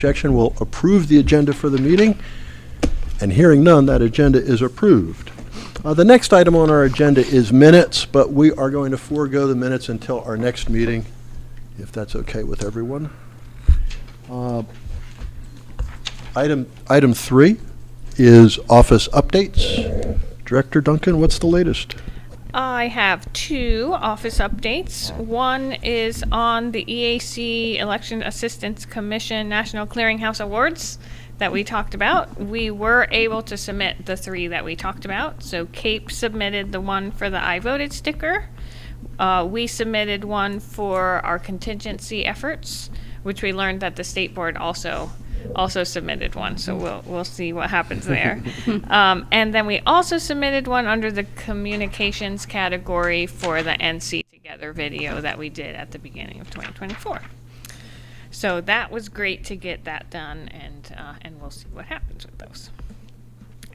Objection, will approve the agenda for the meeting. And hearing none, that agenda is approved. The next item on our agenda is minutes, but we are going to forego the minutes until our next meeting, if that's okay with everyone. Item 3 is office updates. Director Duncan, what's the latest? I have 2 office updates. One is on the EAC Election Assistance Commission National Clearinghouse Awards that we talked about. We were able to submit the 3 that we talked about. So Cape submitted the one for the I Voted sticker. We submitted one for our contingency efforts, which we learned that the state board also submitted one, so we'll see what happens there. And then we also submitted one under the communications category for the NC Together video that we did at the beginning of 2024. So that was great to get that done, and we'll see what happens with those.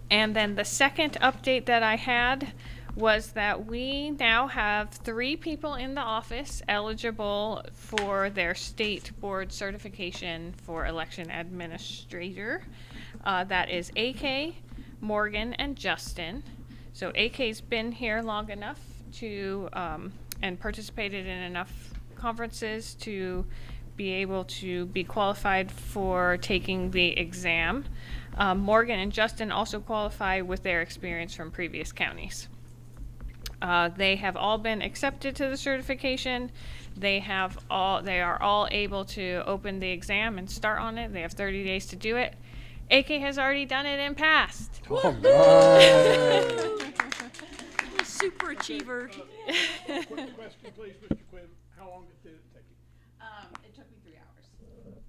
And then the second update that I had was that we now have 3 people in the office eligible for their state board certification for election administrator. That is AK, Morgan, and Justin. So AK's been here long enough to and participated in enough conferences to be able to be qualified for taking the exam. Morgan and Justin also qualify with their experience from previous counties. They have all been accepted to the certification. They are all able to open the exam and start on it. They have 30 days to do it. AK has already done it and passed. All right. Super achiever. Quick question, please, Mr. Quinn. How long did it take you? It took me 3 hours.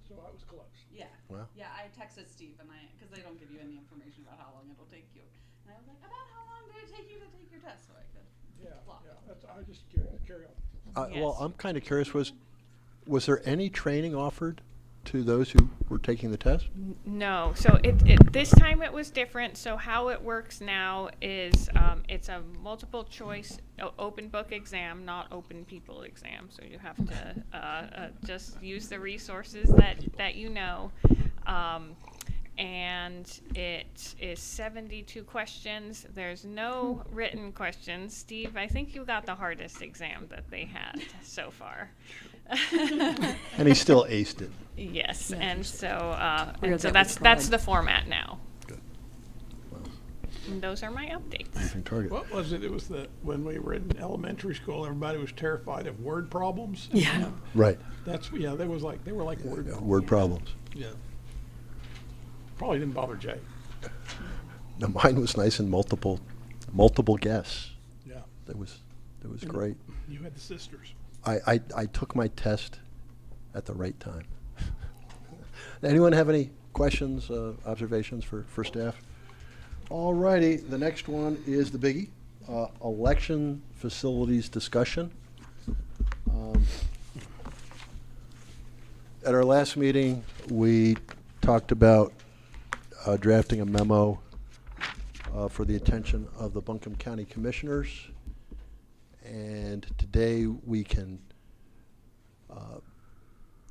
So I was close. Yeah. Wow. Yeah, I texted Steve because they don't give you any information about how long it'll take you. And I was like, about how long did it take you to take your test? So I could block. I was just curious. Carry on. Well, I'm kind of curious, was there any training offered to those who were taking the test? No. So this time it was different. So how it works now is it's a multiple choice open book exam, not open people exam. So you have to just use the resources that you know. And it is 72 questions. There's no written questions. Steve, I think you got the hardest exam that they had so far. And he still aced it. Yes, Yeah. and so that's that's the format now. Good. And those are my updates. Moving target. What was it? It was when we were in elementary school, everybody was terrified of word problems. Yeah. Right. They were like word problems. Word problems. Yeah. Probably didn't bother Jay. Now, mine was nice and multiple guess. Yeah. That was great. You had the sisters. I took my test at the right time. Anyone have any questions, observations for staff? All righty, the next one is the biggie, election facilities discussion. At our last meeting, we talked about drafting a memo for the attention of the Buncombe County Commissioners. And today we can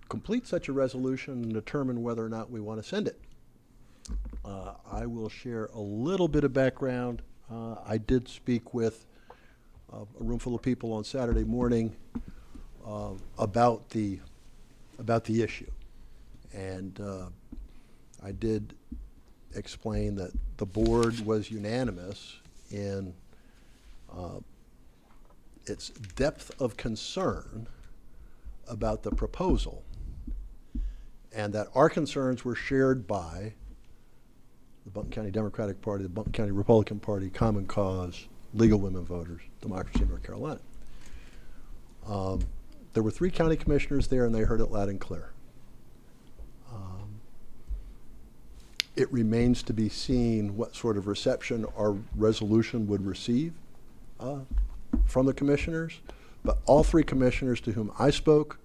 complete such a resolution and determine whether or not we want to send it. I will share a little bit of background. I did speak with a room full of people on Saturday morning about the issue, and I did explain that the board was unanimous in its depth of concern about the proposal, and that our concerns were shared by the Buncombe County Democratic Party, the Buncombe County Republican Party, Common Cause, League of Women Voters, Democracy in North Carolina. There were 3 county commissioners there, and they heard it loud and clear. It remains to be seen what sort of reception our resolution would receive from the commissioners, but all 3 commissioners to whom I spoke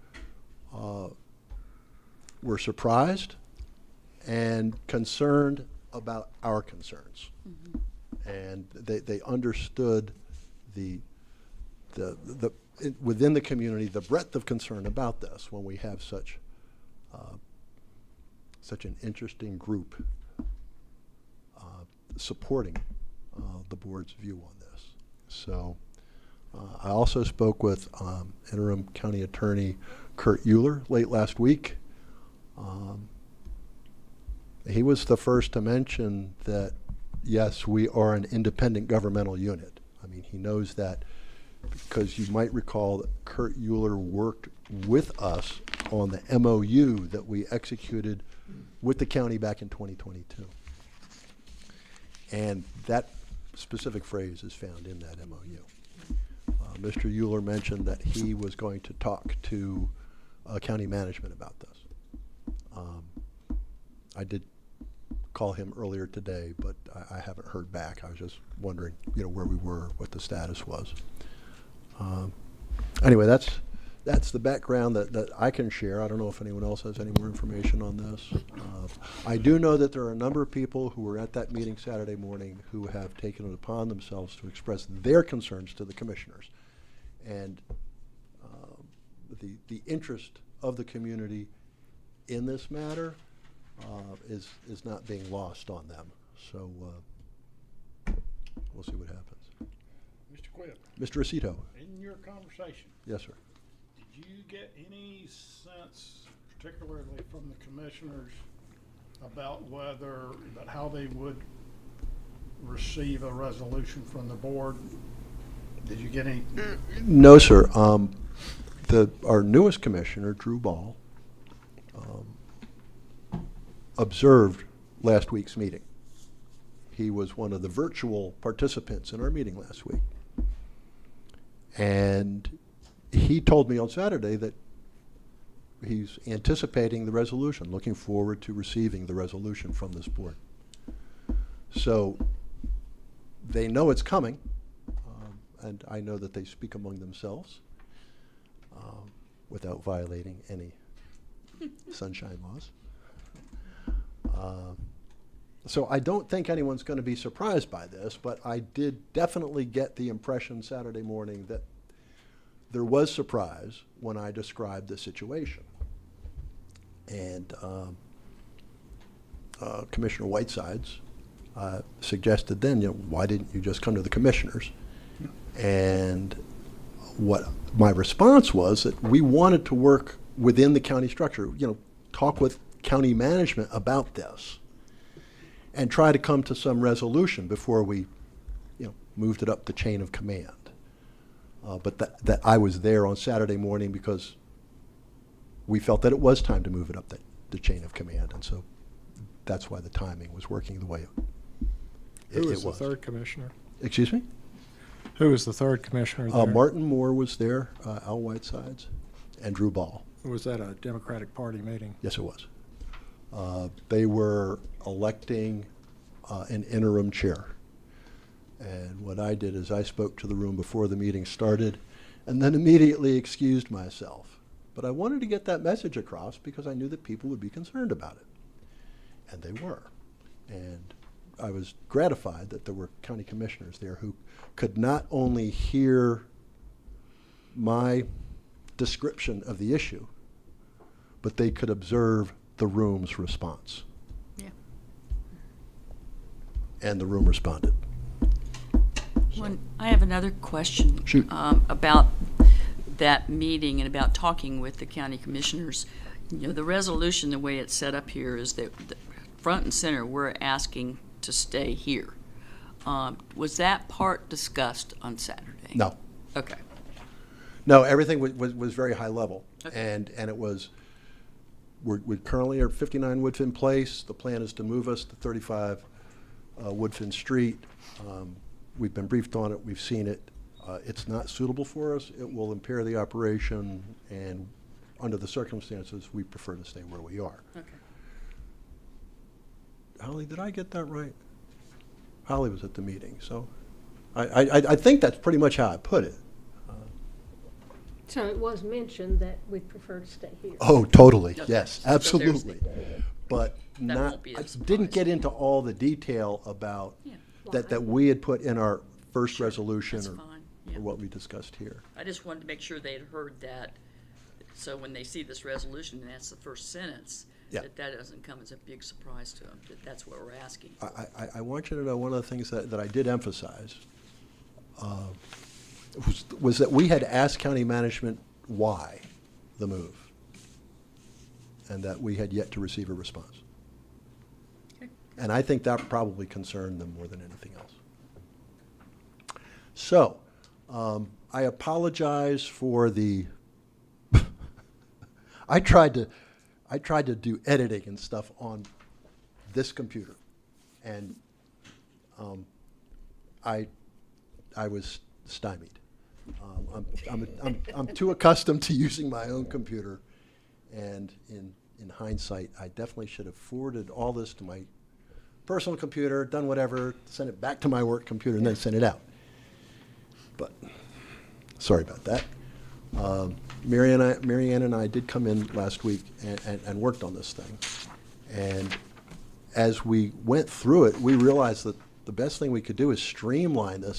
were surprised and concerned about our concerns. Mm-hmm. And they understood within the community the breadth of concern about this when we have such such an interesting group supporting the board's view on this. So I also spoke with interim county attorney Kurt Euler late last week. He was the first to mention that, yes, we are an independent governmental unit. I mean, he knows that because you might recall that Kurt Euler worked with us on the MOU that we executed with the county back in 2022. And that specific phrase is found in that MOU. Mr. Euler mentioned that he was going to talk to county management about this. I did call him earlier today, but I haven't heard back. I was just wondering, where we were, what the status was. Anyway, that's the background that I can share. I don't know if anyone else has any more information on this. I do know that there are a number of people who were at that meeting Saturday morning who have taken it upon themselves to express their concerns to the commissioners. And the interest of the community in this matter is not being lost on them. So we'll see what happens. Mr. Quibb, Mr. Aceto. in your conversation, Yes, sir. did you get any sense, particularly from the commissioners, about how they would receive a resolution from the board? Did you get any? No, sir. Our newest commissioner, Drew Ball, observed last week's meeting. He was one of the virtual participants in our meeting last week. And he told me on Saturday that he's anticipating the resolution, looking forward to receiving the resolution from this board. So they know it's coming, and I know that they speak among themselves without violating any sunshine laws. So I don't think anyone's going to be surprised by this, but I did definitely get the impression Saturday morning that there was surprise when I described the situation. And Commissioner Whitesides suggested then, why didn't you just come to the commissioners? And what my response was that we wanted to work within the county structure, talk with county management about this and try to come to some resolution before we, moved it up the chain of command. But that I was there on Saturday morning because we felt that it was time to move it up the chain of command, and so that's why the timing was working the way Who was the third commissioner? Excuse me? Who was the third commissioner there? Martin Moore was there, Al Whitesides, and Drew Ball. Was that a Democratic Party meeting? Yes, it was. They were electing an interim chair. And what I did is I spoke to the room before the meeting started and then immediately excused myself. But I wanted to get that message across because I knew that people would be concerned about it. And they were. And I was gratified that there were county commissioners there who could not only hear my description of the issue, but they could observe the room's response. Yeah. And the room responded. I have another question. Shoot. About that meeting and about talking with the county commissioners. The resolution, the way it's set up here is that front and center, we're asking to stay here. Was that part discussed on Saturday? No. Okay. No, everything was very high level. Okay. And it was, we currently are at 59 Woodfin Place. The plan is to move us to 35 Woodfin Street. We've been briefed on it. We've seen it. It's not suitable for us. It will impair the operation, and under the circumstances, we prefer to stay where we are. Okay. Holly, did I get that right? Holly was at the meeting, so I think that's pretty much how I put it. So it was mentioned that we'd prefer to stay here. Oh, totally, Okay. yes, So there's the- absolutely. But That not, won't be a I didn't surprise. get into all the detail about Yeah. that we had put in our first Sure, resolution that's or fine, yeah. what we discussed here. I just wanted to make sure they had heard that, so when they see this resolution, and that's the first sentence, Yeah. That doesn't come as a big surprise to them, that that's what we're asking for. I want you to know, one of the things that I did emphasize was that we had asked county management why the move, and that we had yet to receive a response. And I think that probably concerned them more than anything else. So, I apologize for the, I tried to do editing and stuff on this computer, and I was stymied. I'm too accustomed to using my own computer, and in hindsight, I definitely should have forwarded all this to my personal computer, done whatever, sent it back to my work computer, and then sent it out. But sorry about that. Mary Ann and I did come in last week and worked on this thing. And as we went through it, we realized that the best thing we could do is streamline this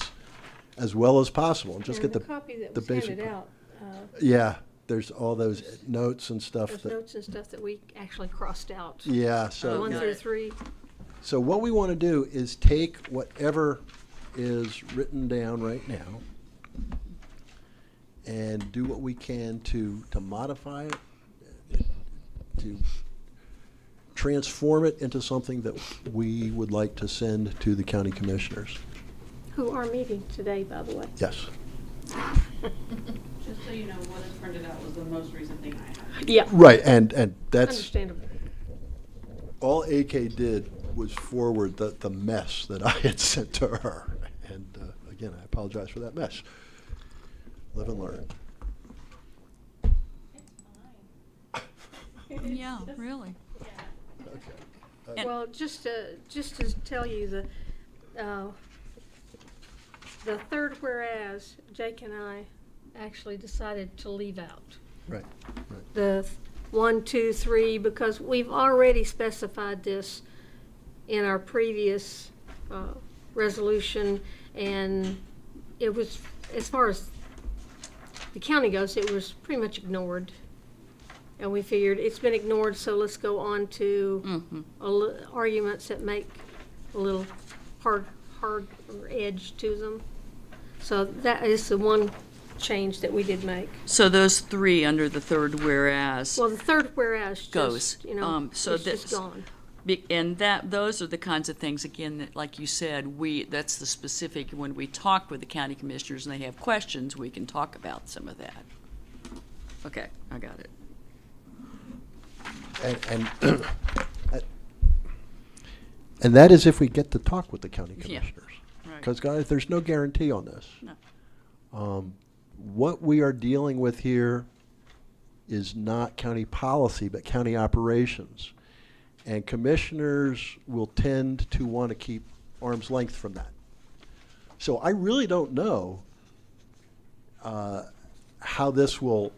as well as possible and just And get the copy that the was basic. handed out, Yeah, there's all those notes and stuff. those that, notes and stuff that we actually crossed out. yeah, so 1 got through it. 3. So what we want to do is take whatever is written down right now and do what we can to modify it, to transform it into something that we would like to send to the county commissioners. Who are meeting today, by the way. Yes. Just so you know, what is printed out was the most recent thing I had. Yeah, Right, and that's, understandable. all AK did was forward the mess that I had sent to her. And again, I apologize for that mess. Live and learn. Yeah, really. Well, just to tell you, the third whereas, Jake and I actually decided to leave out Right, the 1, 2, 3, because we've already specified this in our previous resolution, and it was, as far as the county goes, it was pretty much ignored. And we figured it's been ignored, so let's go on to arguments that make a little hard edge to them. So that is the one change that we did make. So those three under the third whereas Well, the third whereas goes. just, you know, So it's just that's- gone. And those are the kinds of things, again, that, like you said, that's the specific, when we talk with the county commissioners and they have questions, we can talk about some of that. Okay, I got it. and that is if we get to talk with the county Yeah, commissioners. right. Because guys, there's no guarantee on this. No. What we are dealing with here is not county policy, but county operations. And commissioners will tend to want to keep arm's length from that. So I really don't know how this will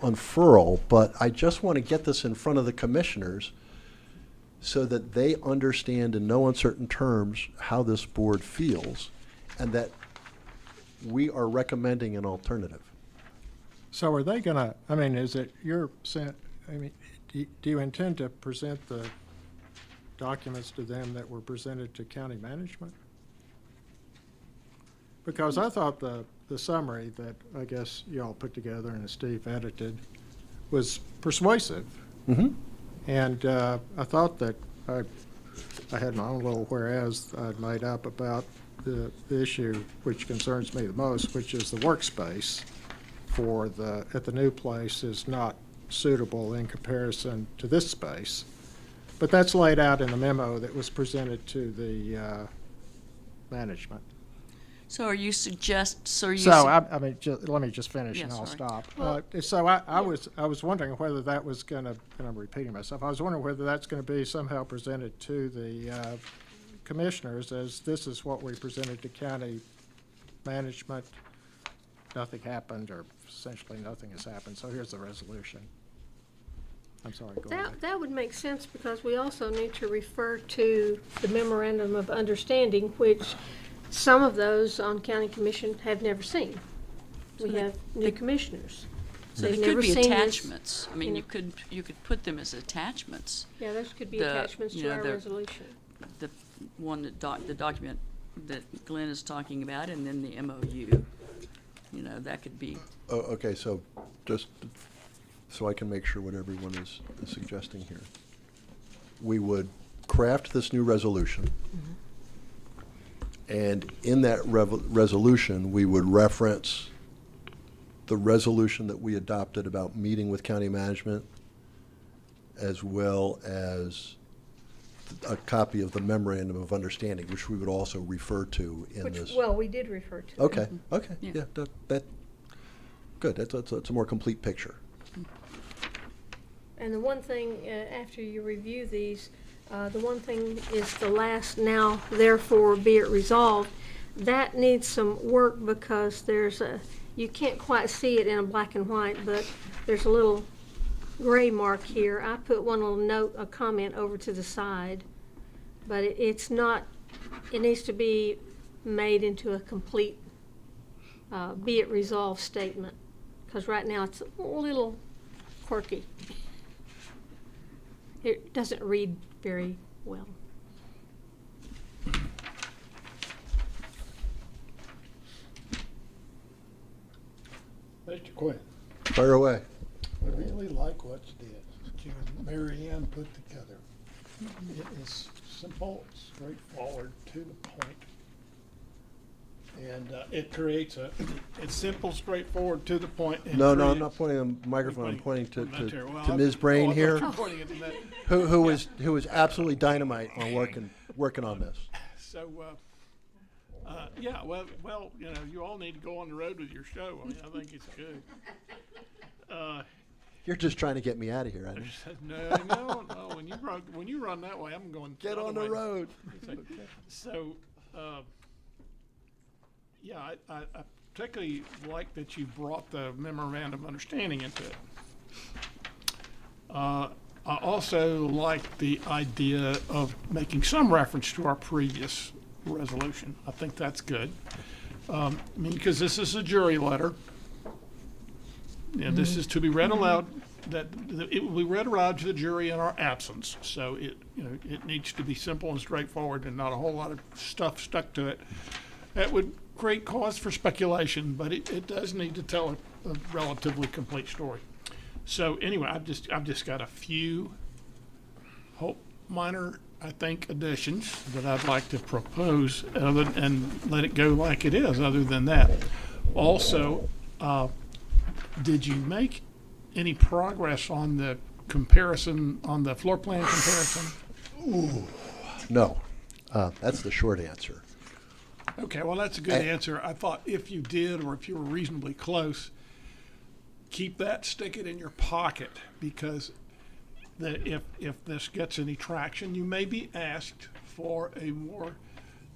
unfurl, but I just want to get this in front of the commissioners so that they understand in no uncertain terms how this board feels and that we are recommending an alternative. So are they gonna, I mean, is it your sense, I mean, do you intend to present the documents to them that were presented to county management? Because I thought the summary that I guess y'all put together and Steve edited was persuasive. Mm-hmm. And I thought that I had my own little whereas I'd made up about the issue which concerns me the most, which is the workspace at the new place is not suitable in comparison to this space. But that's laid out in the memo that was presented to the management. So are you suggest, so are you? So, I mean, let me just finish and Yeah, I'll sorry. stop. So I was wondering whether that was gonna, and I'm repeating myself, I was wondering whether that's gonna be somehow presented to the commissioners as this is what we presented to county management. Nothing happened, or essentially nothing has happened, so here's the resolution. I'm sorry, go ahead. That would make sense because we also need to refer to the memorandum of understanding, which some of those on county commission have never seen. We have new commissioners. But They've it never could be seen this. attachments. I mean, you you could put them as attachments. Yeah, those could be The- attachments you to know, our the- resolution. The one the document that Glenn is talking about, and then the MOU. You know, that could be, Oh, okay, so just so I can make sure what everyone is suggesting here. We would craft this new resolution. And in that resolution, we would reference the resolution that we adopted about meeting with county management, as well as a copy of the memorandum of understanding, which we would also refer to in Which, this. well, we did refer to. it. Okay, okay, Yeah. yeah, good, that's a more complete picture. And the one thing, after you review these, the one thing is the last now therefore be it resolved. That needs some work because you can't quite see it in a black and white, but there's a little gray mark here. I put one little note, a comment over to the side, but it's not, it needs to be made into a complete be it resolved statement. Because right now it's a little quirky. It doesn't read very well. Mr. Quinn, Fire away. I really like what you did, that you and Mary Ann put together. It is simple, straightforward, to the point. And it creates it's simple, straightforward, to the point. and No, I'm creates- not pointing the microphone, I'm pointing Well, to I- Ms. Brain oh, I thought here, you were pointing it to that. who is absolutely dynamite on working on this. So, yeah, well, you know, you all need to go on the road with your show. I mean, I think it's good. You're just trying to get me out of here, I know. No. When you run that way, I'm going. Get on the other way. road. So, yeah, I particularly like that you brought the memorandum of understanding into it. I also like the idea of making some reference to our previous resolution. I think that's good. I mean, because this is a jury letter. Yeah, this is to be read aloud, it will be read aloud to the jury in our absence. So it needs to be simple and straightforward and not a whole lot of stuff stuck to it. That would create cause for speculation, but it does need to tell a relatively complete story. So anyway, I've just got a few minor, I think, additions that I'd like to propose and let it go like it is, other than that. Also, did you make any progress on the comparison, on the floor plan comparison? No, that's the short answer. Okay, well, that's a good answer. I thought if you did, or if you were reasonably close, keep that, stick it in your pocket, because if this gets any traction, you may be asked for a more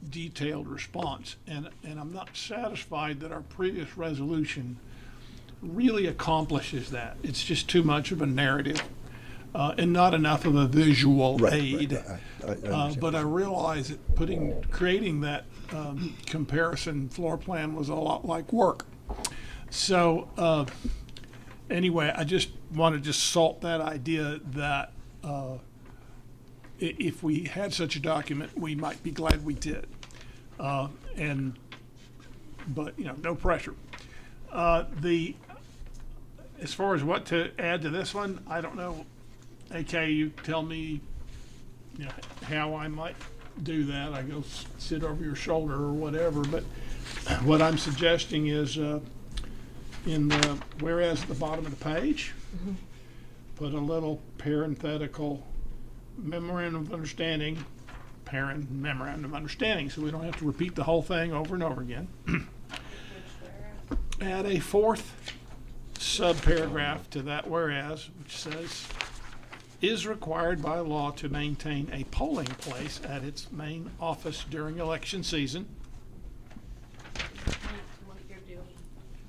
detailed response. And I'm not satisfied that our previous resolution really accomplishes that. It's just too much of a narrative and not enough of a visual aid. I understand. But I realize that creating that comparison floor plan was a lot like work. So anyway, I just want to salt that idea that if we had such a document, we might be glad we did. But no pressure. As far as what to add to this one, I don't know. AK, you tell me, how I might do that. I go sit over your shoulder or whatever. But what I'm suggesting is in the whereas at the bottom of the page, put a little parenthetical memorandum of understanding, memorandum of understanding, so we don't have to repeat the whole thing over and over again. Add a fourth subparagraph to that whereas, which says, is required by law to maintain a polling place at its main office during election season.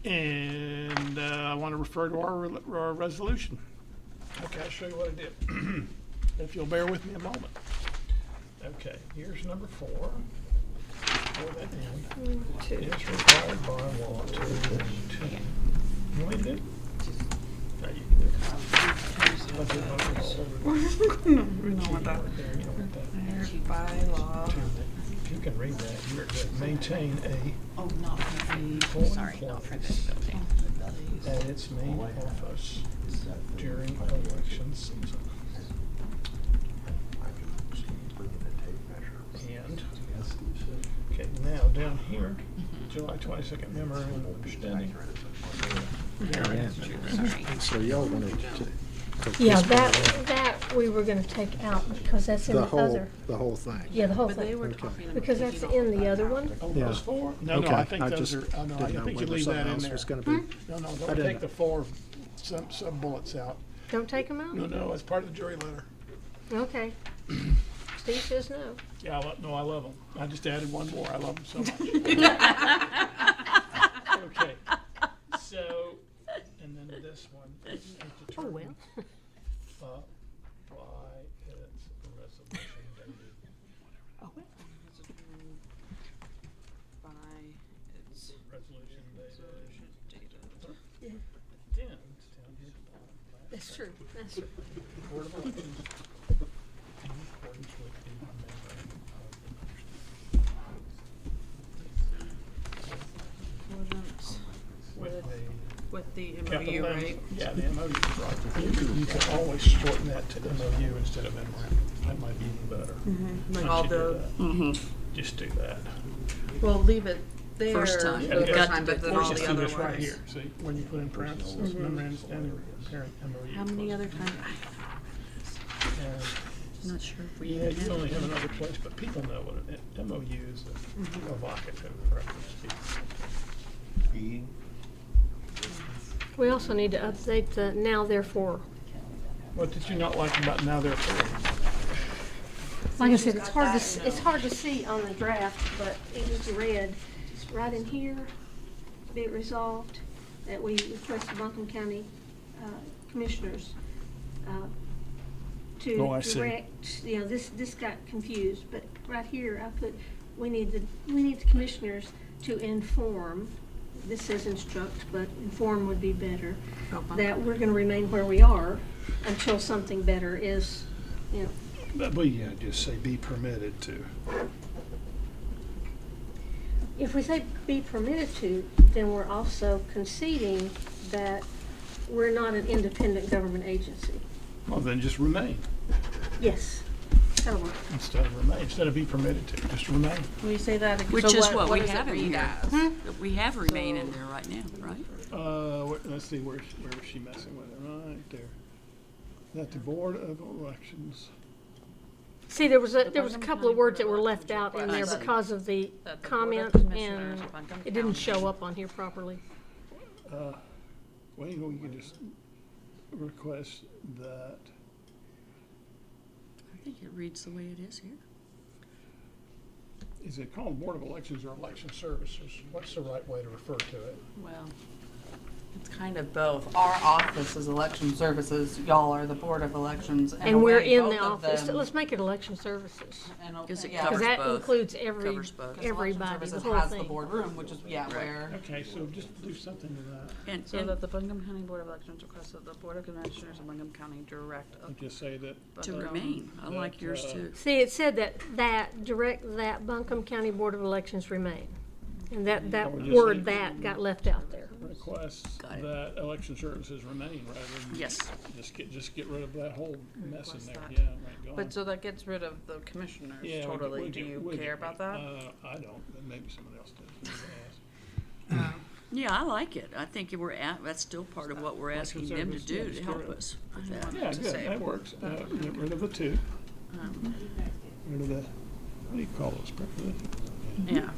And I want to refer to our resolution. Okay, I'll show you what I did. If you'll bear with me a moment. Okay, here's number 4. For that end, it's required by law to. You want to do? budget voters. Bylaw. If you can read that, you're to maintain Oh, not for the, full Sorry, not for this building. at its main office during election season. And, okay, now down here, July 22nd memorandum of understanding. So y'all wanted to take Yeah, this that we were gonna take out because that's in the the whole, other. the whole thing. Yeah, the whole but they thing. were Okay. talking about. Because that's taking all in the that other out. one. Oh, Yeah. those four? No, Okay, I think those just are, oh, no, I didn't know think you whether leave something that in else there. was gonna be. No, no, I don't didn't take the four sub-bullets out. Don't take them out? No, no, it's part of the jury letter. Okay. Steve says no. Yeah, no, I love them. I just added one more. I love them so much. Okay, so, and then this one is Oh, determined well. by its resolution dated. By its Resolution dated. dated. Then, town his bond That's true, that's true. Board of Elections in accordance with the memorandum Accordance with with the the capital MOU, M. right? Yeah, the MOU is right. You can always shorten that to MOU instead of memorandum. That might be even better. Like Why all don't you the, do that? Just do that. we'll leave it there. First time. for the We've got first to time, get but then the- all Just the do other this right ones. here. See, when you put in parentheses, memorandum standing parent MOU. How many other times? And I'm not sure if we yeah, even you only have. have another place, but people know what an MOU is, a evocative reference. We also need to update the now therefore. What did you not like about now therefore? Like I said, it's hard to, it's hard to see on the draft, but it is red. It's right in here. Be it resolved that we request the Buncombe County Commissioners to Oh, I see. direct, you know, this got confused, but right here, I put, we need the commissioners to inform, this says instruct, but inform would be better, that we're gonna remain where we are until something better is, you know, But we just say be permitted to. if we say be permitted to, then we're also conceding that we're not an independent government agency. Well, then just remain Yes, that'll work. instead of be permitted to, just remain. When you say that, Which so is what we does it have in read here. as? We have remain in there right now, right? Let's see, where was she messing with it? Right there. That the Board of Elections. See, there was a Buncombe couple County of words that Board were of left out in Elections there requests because of the that the Board of comment, Commissioners and of Buncombe it didn't County- show up on here properly. Well, you know, you can just request that. I think it reads the way it is here. Is it called Board of Elections or Election Services? What's the right way to refer to it? Well, it's kind of both. Our office is election services, y'all are the Board of Elections. In a And we're way, in both the of office, them- let's make it election services. and, Because it yeah, covers Because that both. includes Covers both. because election everybody, the services whole has the thing. boardroom, which is, yeah, where. Okay, so just do something to that. And, So and that the Buncombe County Board of Elections requests that the Board of Commissioners of Buncombe County direct. I'll just say that to Buncombe- remain. I like That, yours too. See, it said that direct that Buncombe County Board of Elections remain. And that I would just word say- that got left out there. requests Got it. that election services remain rather than. Yes. Just get rid of that whole mess in Request there. that. Yeah, right, go on. But so that gets rid of the commissioners Yeah, we totally. can- Do you we can- care about that? I don't, but maybe someone else does. Yeah, I like it. I think that's still part of what we're asking them to do to help us with that. Yeah, To good, say that board. works. Get rid of the two. Rid of the, what do you call those? Yeah.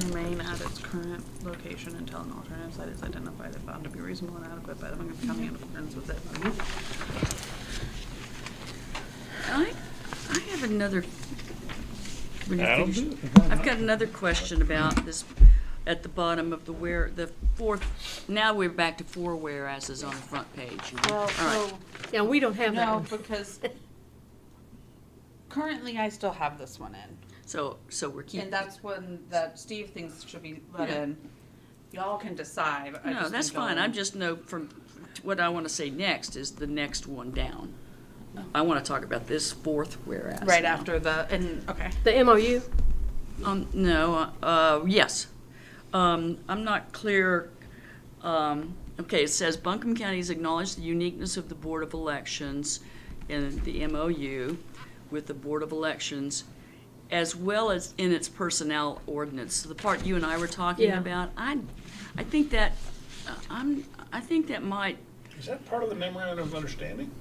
Remain at its current location until an alternative site is identified and found to be reasonable and adequate by the Buncombe County in accordance with it. I have another. when you That'll finish- do it. I've got another question about this, at the bottom of the fourth, now we're back to 4 whereases on the front page. you know? Well, All right. so, Yeah, we don't have that no, one. because currently I still have this one in. So we're keeping. And that's one that Steve thinks should be let Yeah. in. Y'all can decide. I No, just that's think fine. I'll- I'm just from what I want to say next is the next one down. I want to talk about this fourth whereas. Right now. after the, and, okay. The MOU? No, yes. I'm not clear. Okay, it says Buncombe County has acknowledged the uniqueness of the Board of Elections in the MOU with the Board of Elections, as well as in its personnel ordinance. So the part you and I were talking Yeah. about, I think that, I think that might. Is that part of the memorandum of understanding?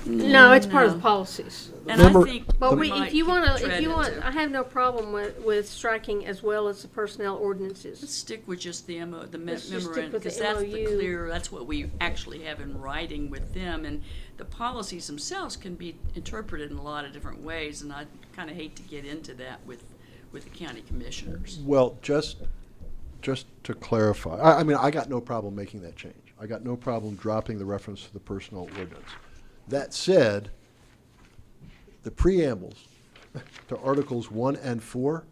No, it's part of the No. policies. And Remember- I think But we if might you wanna, tread into- I have no problem with striking as well as the personnel Let's ordinances. stick with just the Let's just stick memorandum, with the because that's the MOU. clear, that's what we actually have in writing with them. And the policies themselves can be interpreted in a lot of different ways, and I kind of hate to get into that with the county commissioners. Well, just to clarify, I mean, I got no problem making that change. I got no problem dropping the reference to the personal ordinance. That said, the preambles to Articles 1 and 4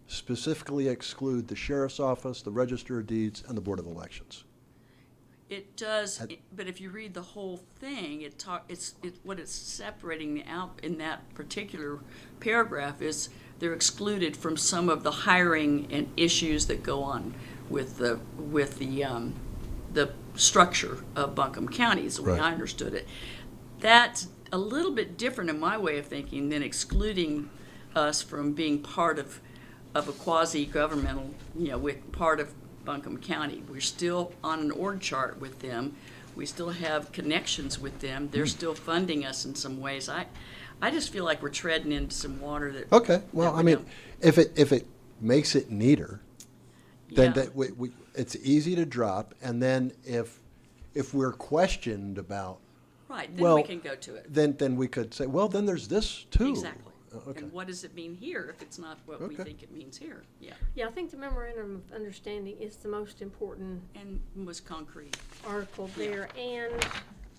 specifically exclude the sheriff's office, the register of deeds, and the Board of Elections. It does, Had- but if you read the whole thing, what it's separating out in that particular paragraph is they're excluded from some of the hiring and issues that go on with the structure of Buncombe County, is the way Right. I understood it. That's a little bit different in my way of thinking than excluding us from being part of a quasi-governmental, with part of Buncombe County. We're still on an org chart with them. We still have connections with them. They're still funding us in some ways. I just feel like we're treading into some water that. Okay, well, that I we mean, don't- if it makes it neater, then Yeah. that it's easy to drop, and then if we're questioned about, Right, then well, we can go to it. then we could say, well, then there's this too. Exactly. Okay. And what does it mean here if it's not what we Okay. think it means here? Yeah, Yeah, I think the memorandum of understanding is the most important and was concrete. article there. And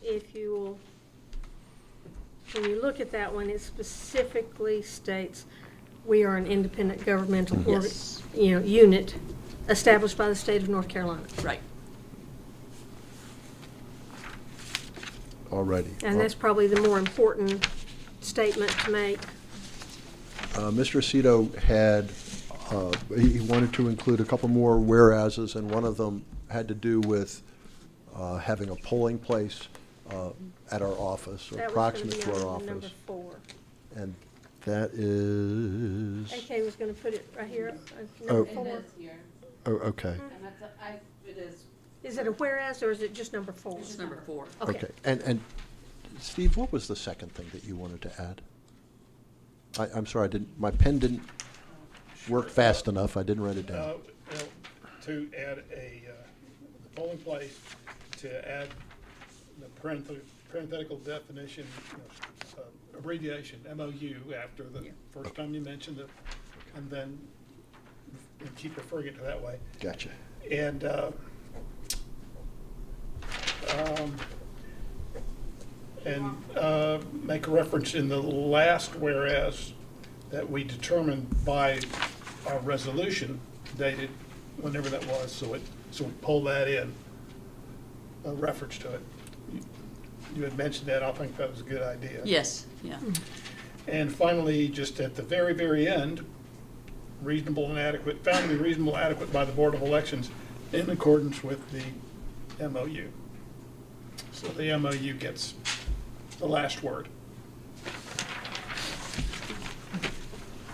if you will, when you look at that one, it specifically states, we are an independent governmental Yes. unit established by the state of North Carolina. Right. Alrighty. And that's probably the more important statement to make. Mr. Aceto had, he wanted to include a couple more whereases, and one of them had to do with having a polling place at our office, or That was gonna proximate be to our on number office. 4. And that is, AK was gonna put it right here, Oh. number It 4. is here, oh, okay, and it is, Is it a whereas or is it just number 4? It's number 4. okay. And Steve, what was the second thing that you wanted to add? I'm sorry, my pen didn't work fast enough, I didn't write it down. Well, to add the polling place, to add the parenthetical definition, abbreviation, MOU, after the Yeah. first time you mentioned it, and then and keep referring it to that way. Gotcha. And make a reference in the last whereas that we determined by our resolution dated whenever that was, so we pull that in, a reference to it. You had mentioned that, I think that was a good idea. Yes, yeah. And finally, just at the very, very end, reasonable and adequate, found to be reasonable and adequate by the Board of Elections in accordance with the MOU. So the MOU gets the last word.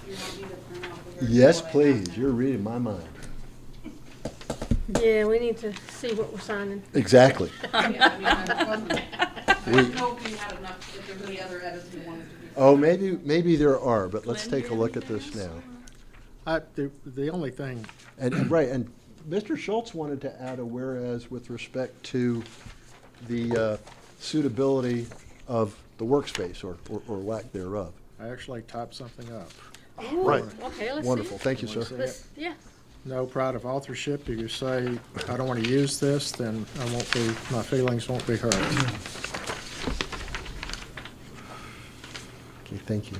you want me to print out the. Yes, report I please, have? you're reading my mind. Yeah, we need to see what we're signing. Exactly. Yeah, I mean, I wasn't, I We- didn't know if you had enough, if there's any other edits you wanted to do. Oh, maybe there are, but let's Glenn, take a do you look have at this anything now. else? The only thing, And right, and Mr. Schultz wanted to add a whereas with respect to the suitability of the workspace or lack thereof. I actually typed something up. Right. Okay, let's see. Wonderful, thank you, Wanna sir. see Let's, yeah. No pride of authorship. If you say, I don't want to use this, then my feelings won't be hurt. Okay, thank you.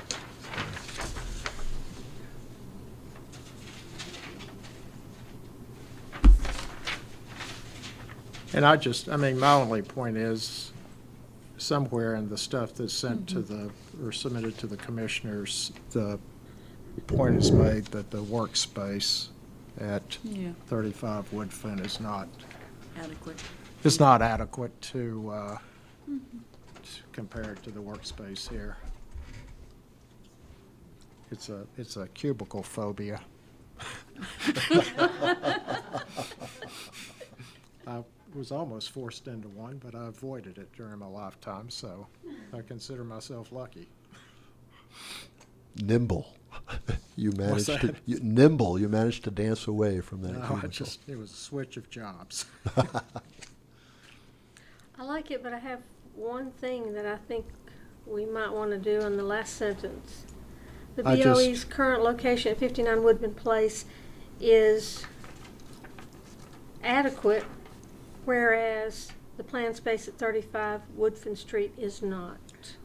And I mean, my only point is, somewhere in the stuff that's sent to the, or submitted to the commissioners, the point is made that the workspace at Yeah. 35 Woodfin is not Adequate. adequate to compare it to the workspace here. It's a cubicle phobia. I was almost forced into one, but I avoided it during my lifetime, so I consider myself lucky. Nimble. You managed to, that? nimble, you managed to dance away from that No, cubicle. it was a switch of jobs. I like it, but I have one thing that I think we might want to do in the last sentence. The I just- BOE's current location at 59 Woodman Place is adequate, whereas the planned space at 35 Woodfin Street is not.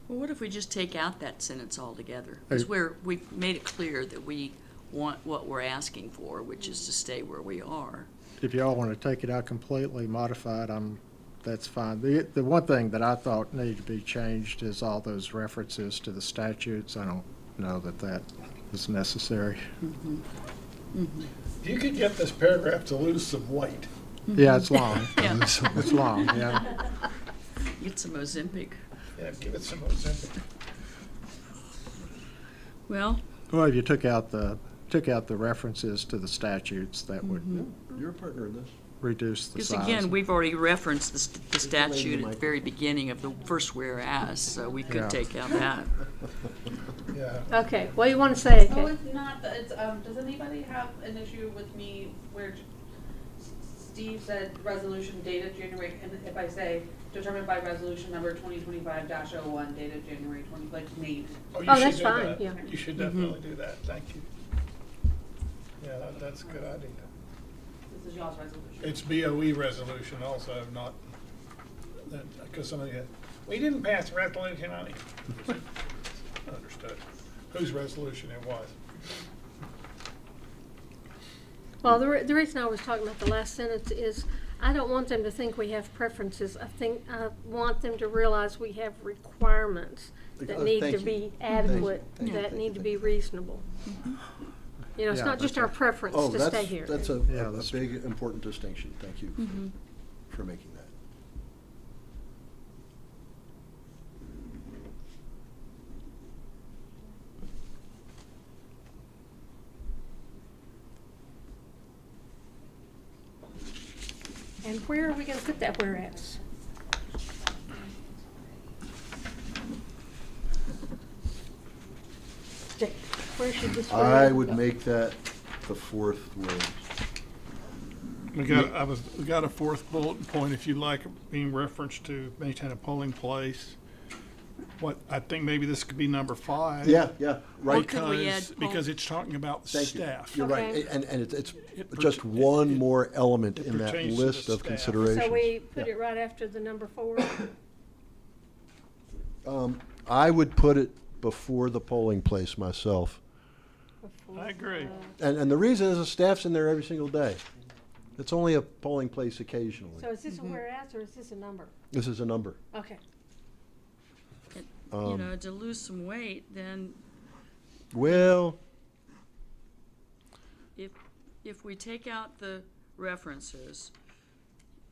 Well, what if we just take out that sentence altogether? Because we've made it clear that we want what we're asking for, which is to stay where we are. If y'all want to take it out completely, modify it, that's fine. The one thing that I thought needed to be changed is all those references to the statutes. I don't know that is necessary. You could get this paragraph to lose some weight. Yeah, it's long. Yeah. It's long, yeah. Get some Ozempic. Yeah, give it some Ozempic. Well, Well, if you took out the references to the statutes, that would You're a partner in this. reduce the because size. again, we've already referenced the the lady statute at the Michael. very beginning of the first whereas, so we Yeah. could take out that. Yeah. Okay, what do you want to say, Oh, Kate? it's not, it's, does anybody have an issue with me where Steve said resolution dated January, and if I say determined by resolution number 2025-01 dated January 20, like me? Oh, you Oh, should that's do fine, that. yeah. You should definitely do that, thank you. Yeah, that's a good idea. This is y'all's resolution. It's BOE resolution also, not, because somebody had, we didn't pass a resolution on it. Understood. Whose resolution it was. Well, the reason I was talking about the last sentence is I don't want them to think we have preferences. I want them to realize we have requirements that Oh, need thank to you. be adequate, Thank you. that need to be reasonable. You know, it's Yeah, not just that's our a- preference Oh, to stay here. that's a Yeah, that's- big, important distinction. Thank you for making that. And where are we gonna put that whereas? Jake, where should this I whereas would go? make that the fourth word. We got a fourth bullet point, if you like, being referenced to maintain a polling place. What, I think maybe this could be number 5. Yeah, Well, right. could we add Because it's talking about Thank you. staff. You're right. Okay. And it's It just pertain- one it- more element it in that pertains to the list of staff. considerations. So we put Yeah. it right after the number 4? I would put it before the polling place myself. I agree. And the reason is the staff's in there every single day. It's only a polling place occasionally. So is this a whereas or is this a number? This is a number. Okay. You know, to lose some weight, then Well, if we take out the references,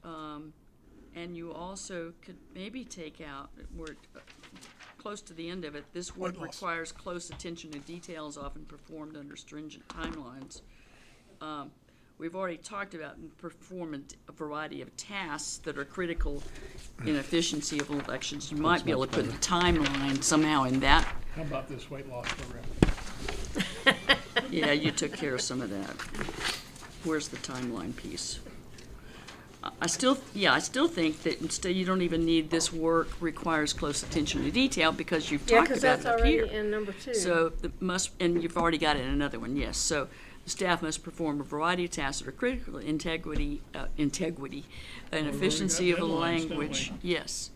and you also could maybe take out, we're close to the end of it, this work Weight loss. requires close attention to details often performed under stringent timelines. We've already talked about and perform a variety of tasks that are critical in efficiency of elections. You might be able to put the timeline somehow in that. How about this weight loss program? Yeah, you took care of some of that. Where's the timeline piece? I still think that instead you don't even need this work requires close attention to detail because you've Yeah, talked because about that's it up already here. in number 2. So and you've already got it in another one, yes. So the staff must perform a variety of tasks that are critical to integrity and efficiency of got the red lines, don't language. we? Yes.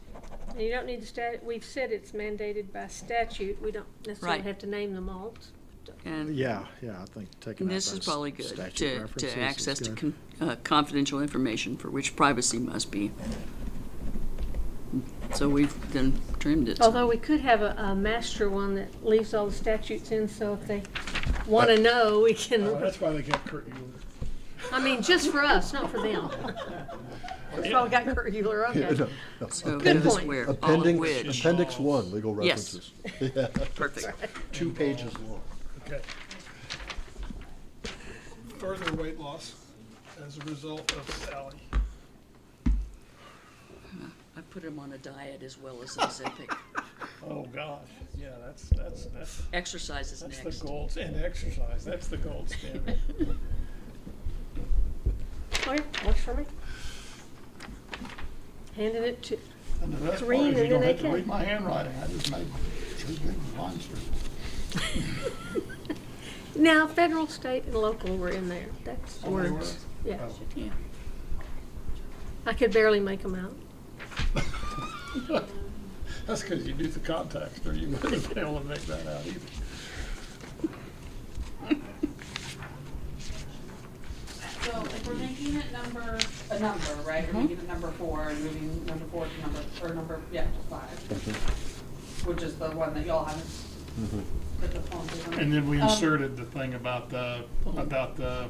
And you don't need to we've said it's mandated by statute. We don't necessarily Right. have to name them all. And Yeah, I think taking out this is those probably good, statute references to is access to good. confidential information for which privacy must be. So we've then trimmed it. Although we could have a master one that leaves all the statutes in, so if they want to know, we Oh, can, that's why they got Kurt Euler. I mean, just for us, not for them. That's why we got Kurt Euler, okay. No, no. So Good who's point. where, all of Appendix, which. Appendix 1, legal Yes. references. Yeah, Perfect. 2 pages long. Okay. Further weight loss as a result of Sally. I put him on a diet as well as Ozempic. Oh, gosh, yeah, that's Exercise is the next. gold, and exercise, that's the gold standard. Okay, works for me. Handed it to, And the best part Green is you and don't then have to AK. read my handwriting, I just made 2 big lines through. now, federal, state, and local were in there. That's Oh, they words. were? Yeah, Oh. Yeah. I could barely make them out. That's because you do the context, or you wouldn't be able to make that out either. So if we're making it a number, right, we're making it number 4 and moving number 4 to number, to 5, which is the one that y'all haven't put the policies on. And then we inserted the thing about the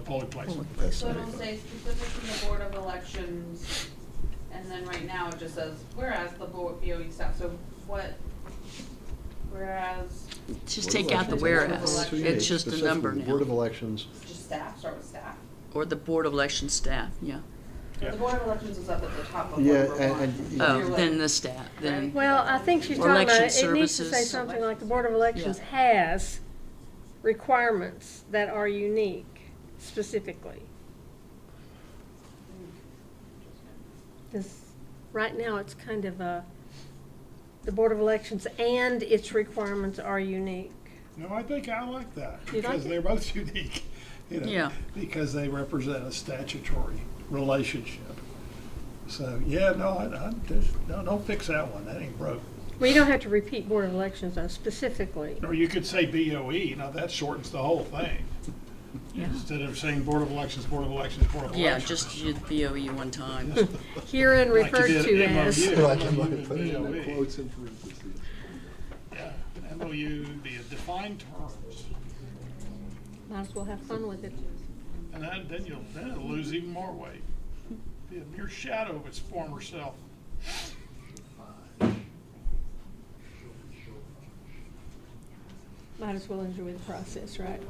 polling placement. So it'll say specifically the Board of Elections, and then right now it just says, whereas the BOE staff, so what, whereas, Just take out the whereas. That's what you It's just a number Specifically, Board of now. Elections, just staff, start with staff. Or the Board of Election staff, yeah. The Board of Elections is up at the top of yeah, number 1. and Oh, You're right. then the staff, then, Well, I think she's talking about, Election it needs to say services. something like the Board of Elections has requirements that are unique specifically. Because right now, it's kind of the Board of Elections and its requirements are unique. No, I think I like that, You like because it? they're both unique, Yeah. because they represent a statutory relationship. So, yeah, no, I just, no, don't fix that one, that ain't broke. Well, you don't have to repeat Board of Elections specifically. Or you could say BOE, now that shortens the whole thing. Yeah. Instead of saying Board of Elections, Board of Elections, Board of yeah, Elections. just use BOE one time. Herein Like you referred did to as. MOU. like I MOU might and put it in BOE. the quotes in parentheses. Yeah, MOU, be a defined terms, Might as well have fun with it. and then it'll lose even more weight. Be a mere shadow of its former self. Might as well enjoy the process, right?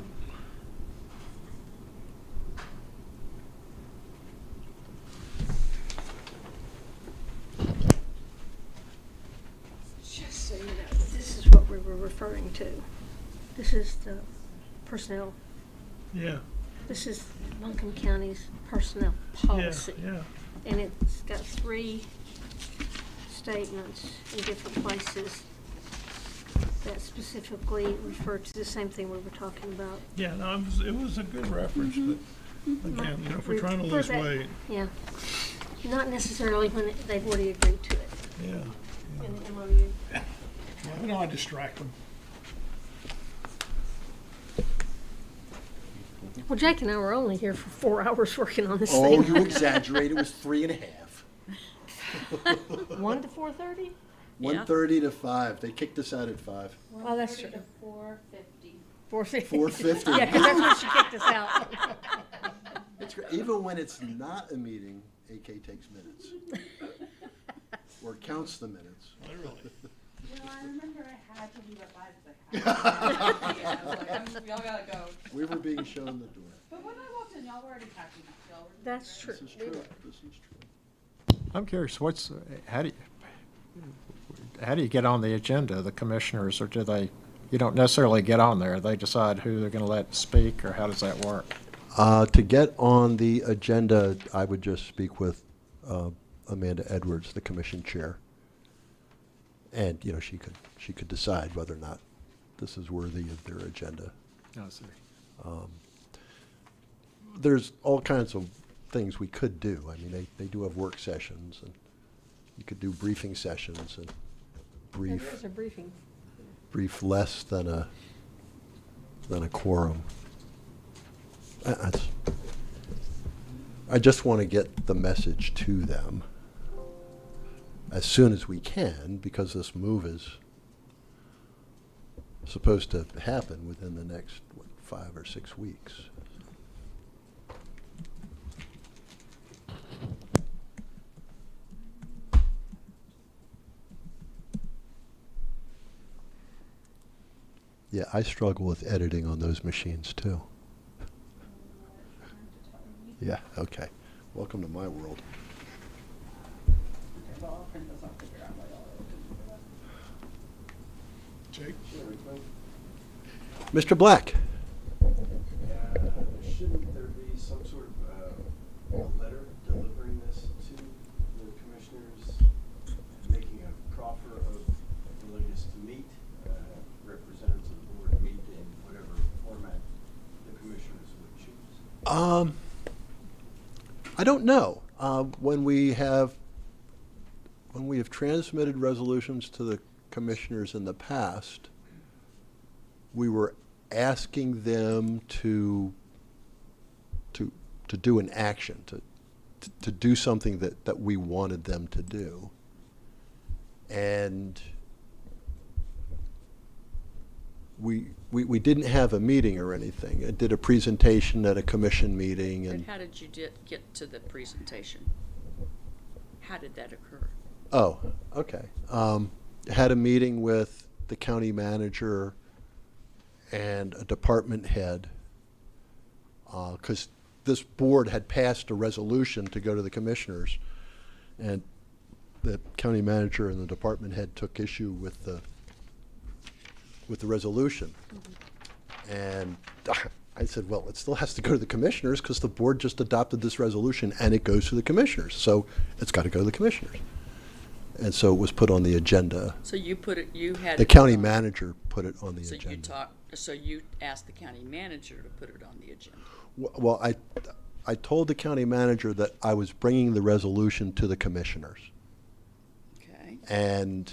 Just so you know, this is what we were referring to. This is the personnel, Yeah, this is Buncombe County's personnel policy. yeah. And it's got 3 statements in different places that specifically refer to the same thing we were talking about. Yeah, no, it was a good reference, but again, if we're trying to For lose that- weight, Yeah, not necessarily when they've already agreed to it yeah. in the MOU. We don't want to distract them. Well, Jake and I were only here for 4 hours working on this Oh, thing. you exaggerate, it was 3.5. 1 to 4:30? 1:30 to 5, they kicked us out at 5. Oh, that's true. 450. 4:50. 4:50. Yeah, because that's when she kicked us out. It's great. Even when it's not a meeting, AK takes minutes. Or counts the minutes. Literally. Well, I remember I had to leave at 5 because I had to. Yeah, I was like, y'all gotta go. We were being shown the door. But when I walked in, y'all were already packing up. Y'all were. That's true. This is We true, were. this is true. I'm curious, how do you get on the agenda, the commissioners, or you don't necessarily get on there, they decide who they're gonna let speak, or how does that work? To get on the agenda, I would just speak with Amanda Edwards, the commission chair. And, you know, she could decide whether or not this is worthy of their agenda. I see. There's all kinds of things we could do. I mean, they do have work sessions, and you could do briefing sessions and There's a briefing. brief less than than a quorum. I just want to get the message to them as soon as we can, because this move is supposed to happen within the next, 5 or 6 weeks. Yeah, I struggle with editing on those machines too. Yeah, okay. Welcome to my world. Okay, well, I'll print this, I'll figure out why y'all are looking for that. Jake? Mr. Black? Shouldn't there be some sort of a letter delivering this to the commissioners, making a proffer of willingness to meet, representatives of the board meet in whatever format the commissioners would choose? I don't know. When we have transmitted resolutions to the commissioners in the past, we were asking them to do an action, to do something that we wanted them to do. And we didn't have a meeting or anything. It did a presentation at a commission meeting, But and how did you get to the presentation? How did that occur? oh, okay. Had a meeting with the county manager and a department head, because this board had passed a resolution to go to the commissioners, and the county manager and the department head took issue with the resolution. And I said, well, it still has to go to the commissioners because the board just adopted this resolution and it goes to the commissioners. So it's got to go to the commissioners. And so it was put on the agenda. So you put it, you had. The it county on- manager put it on the So agenda. so you asked the county manager to put it on the agenda. Well, I told the county manager that I was bringing the resolution to the commissioners. Okay. And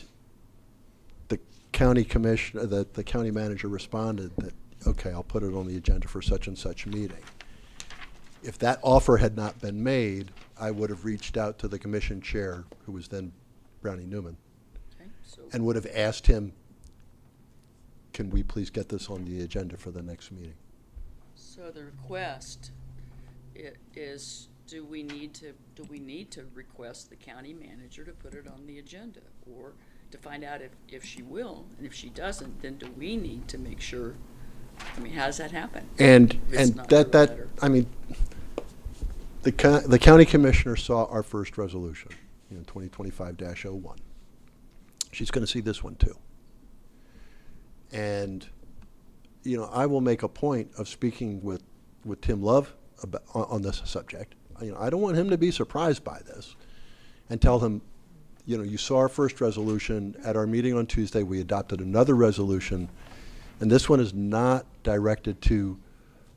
the county commissioner, the county manager responded that, okay, I'll put it on the agenda for such and such meeting. If that offer had not been made, I would have reached out to the commission chair, who was then Brownie Newman, Okay. So and would have asked him, can we please get this on the agenda for the next meeting? So the request is, do we need to request the county manager to put it on the agenda? Or to find out if she will, and if she doesn't, then do we need to make sure, I mean, how does that happen? And It's not that her letter. I mean, the county commissioner saw our first resolution, 2025-01. She's going to see this one too. And, I will make a point of speaking with Tim Love about, on this subject. I don't want him to be surprised by this, and tell him, you saw our first resolution. At our meeting on Tuesday, we adopted another resolution, and this one is not directed to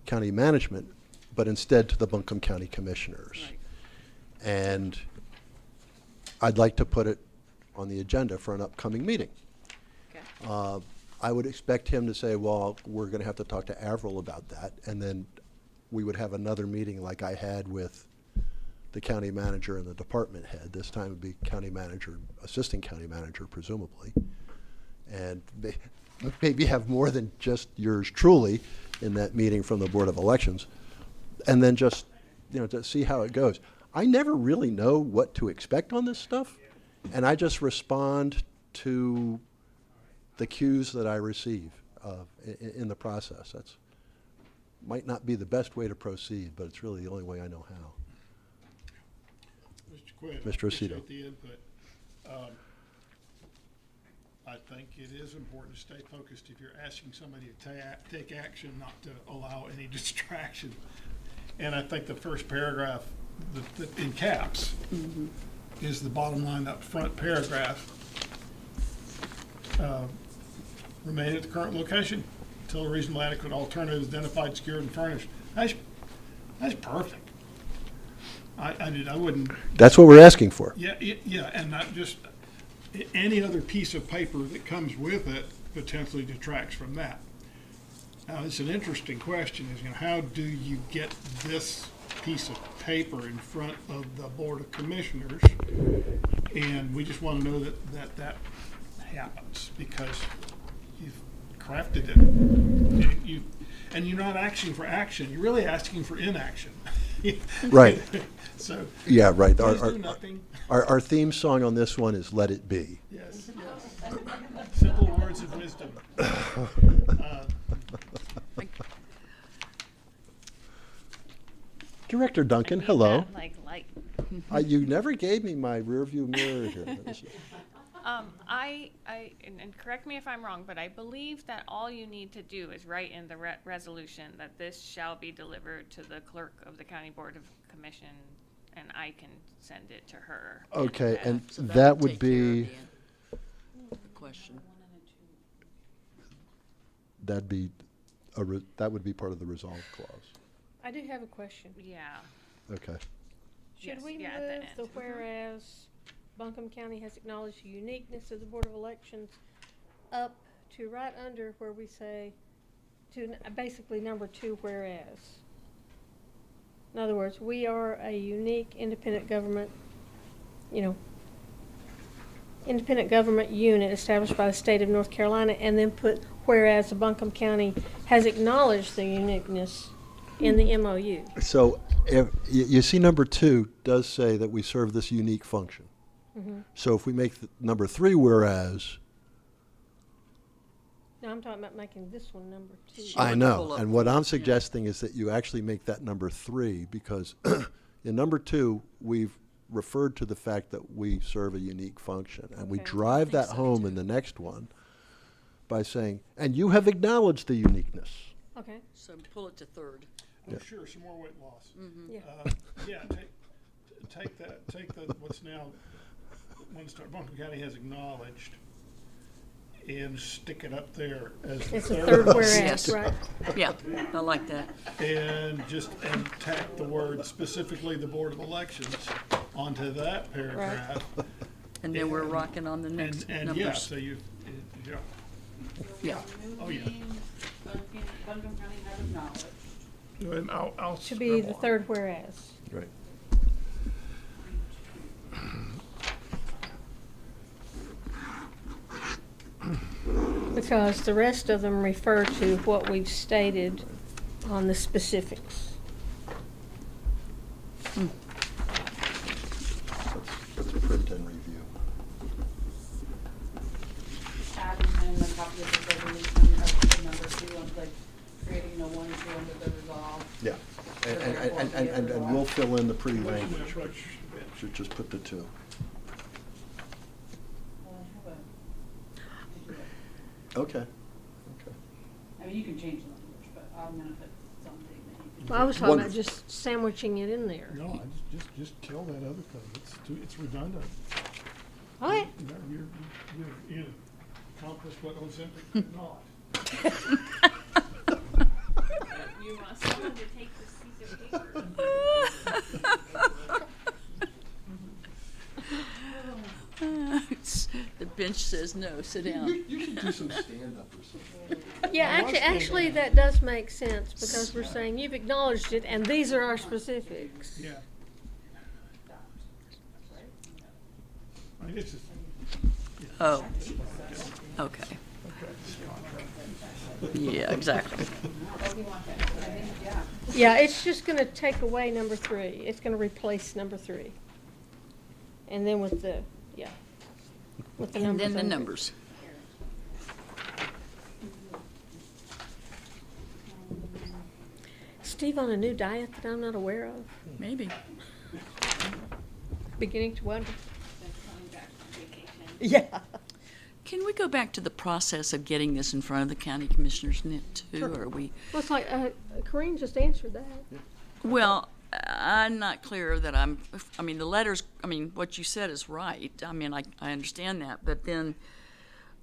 county management, but instead to the Buncombe County Commissioners. Right. And I'd like to put it on the agenda for an upcoming meeting. Okay. I would expect him to say, well, we're going to have to talk to Avril about that, and then we would have another meeting like I had with the county manager and the department head. This time it would be county manager, assistant county manager, presumably. And maybe have more than just yours truly in that meeting from the Board of Elections. And then just, to see how it goes. I never really know what to expect on this stuff, and I just respond to the cues that I receive in the process. That's might not be the best way to proceed, but it's really the only way I know how. Mr. Quinn. Mr. Aceto. Appreciate the input. I think it is important to stay focused if you're asking somebody to take action, not to allow any distraction. And I think the first paragraph, in caps, is the bottom line, that front paragraph. Remain at the current location until a reasonable adequate alternative is identified, secured, and furnished. That's perfect. I wouldn't. That's what we're asking for. Yeah, and not just, any other piece of paper that comes with it potentially detracts from that. Now, it's an interesting question, is, how do you get this piece of paper in front of the Board of Commissioners? And we just want to know that happens, because you've crafted it. And you're not asking for action, you're really asking for inaction. Right. So, Yeah, right. please do nothing. Our theme song on this one is Let It Be. Yes, yes. Simple words of wisdom. Director Duncan, Need hello. that, like light. You never gave me my rear view mirror here. And correct me if I'm wrong, but I believe that all you need to do is write in the resolution that this shall be delivered to the clerk of the County Board of Commission, and I can send it to her. Okay, and So that would would take care of be, the question. that would be part of the resolve clause. I do have a question. Yeah. Okay. Yes, Should we yeah, at the move the end. whereas Buncombe County has acknowledged the uniqueness of the Board of Elections up to right under where we say, basically number 2, whereas? In other words, we are a unique independent government, independent government unit established by the state of North Carolina, and then put whereas the Buncombe County has acknowledged the uniqueness in the MOU. So if, you see number 2 does say that we serve this unique function. So if we make number 3 whereas, No, I'm talking about making this one number 2. She I would know, pull up and what the- I'm yeah. suggesting is that you actually make that number 3, because in number 2, we've referred to the fact that we serve a unique function, and we Okay. drive think that so, home too. in the next one by saying, and you have acknowledged the uniqueness. Okay, So pull it to third. Oh, sure, some more weight loss. yeah. Yeah, take the, what's now, Buncombe County has acknowledged, and stick it up there as the It's a third. third whereas, Yes. right? Yeah, I like that. And tack the word specifically the Board of Elections onto that paragraph. And then we're rocking on the next And numbers. yeah, so yeah. Yeah. Oh, yeah. Buncombe County has acknowledged. And I'll Should be the scribble on third whereas. Right. Because the rest of them refer to what we've stated on the specifics. Let's print and review. Adding in the copy of the resolution of the number 2, like creating the 1 and 2 under the resolve. Yeah, and we'll fill in the pretty language, which should just put the 2. Well, I have Okay. I mean, you can change the language, but I'm gonna put something that you can. Well, I was talking about Wonderful. just sandwiching it in there. No, just kill that other code. It's redundant. Okay. You accomplished what Ozempic could not. You want someone to take this piece of paper? The bench says no, sit down. You should do some stand-up or something. Yeah, actually, that does make sense, because we're saying you've acknowledged it, and these are our specifics. Yeah. I mean, it's just, Oh, okay. Yeah, exactly. Yeah, it's just gonna take away number 3. It's gonna replace number 3. And then with the, with the And numbers then the under it. numbers. Steve on a new diet that I'm not aware of? Maybe. Beginning to wonder. Coming back from vacation. Yeah. Can we go back to the process of getting this in front of the county commissioners too, or are we? Well, it's like, Corinne just answered that. Well, I'm not clear that I mean, the letters, what you said is right. I mean, I understand that, but then,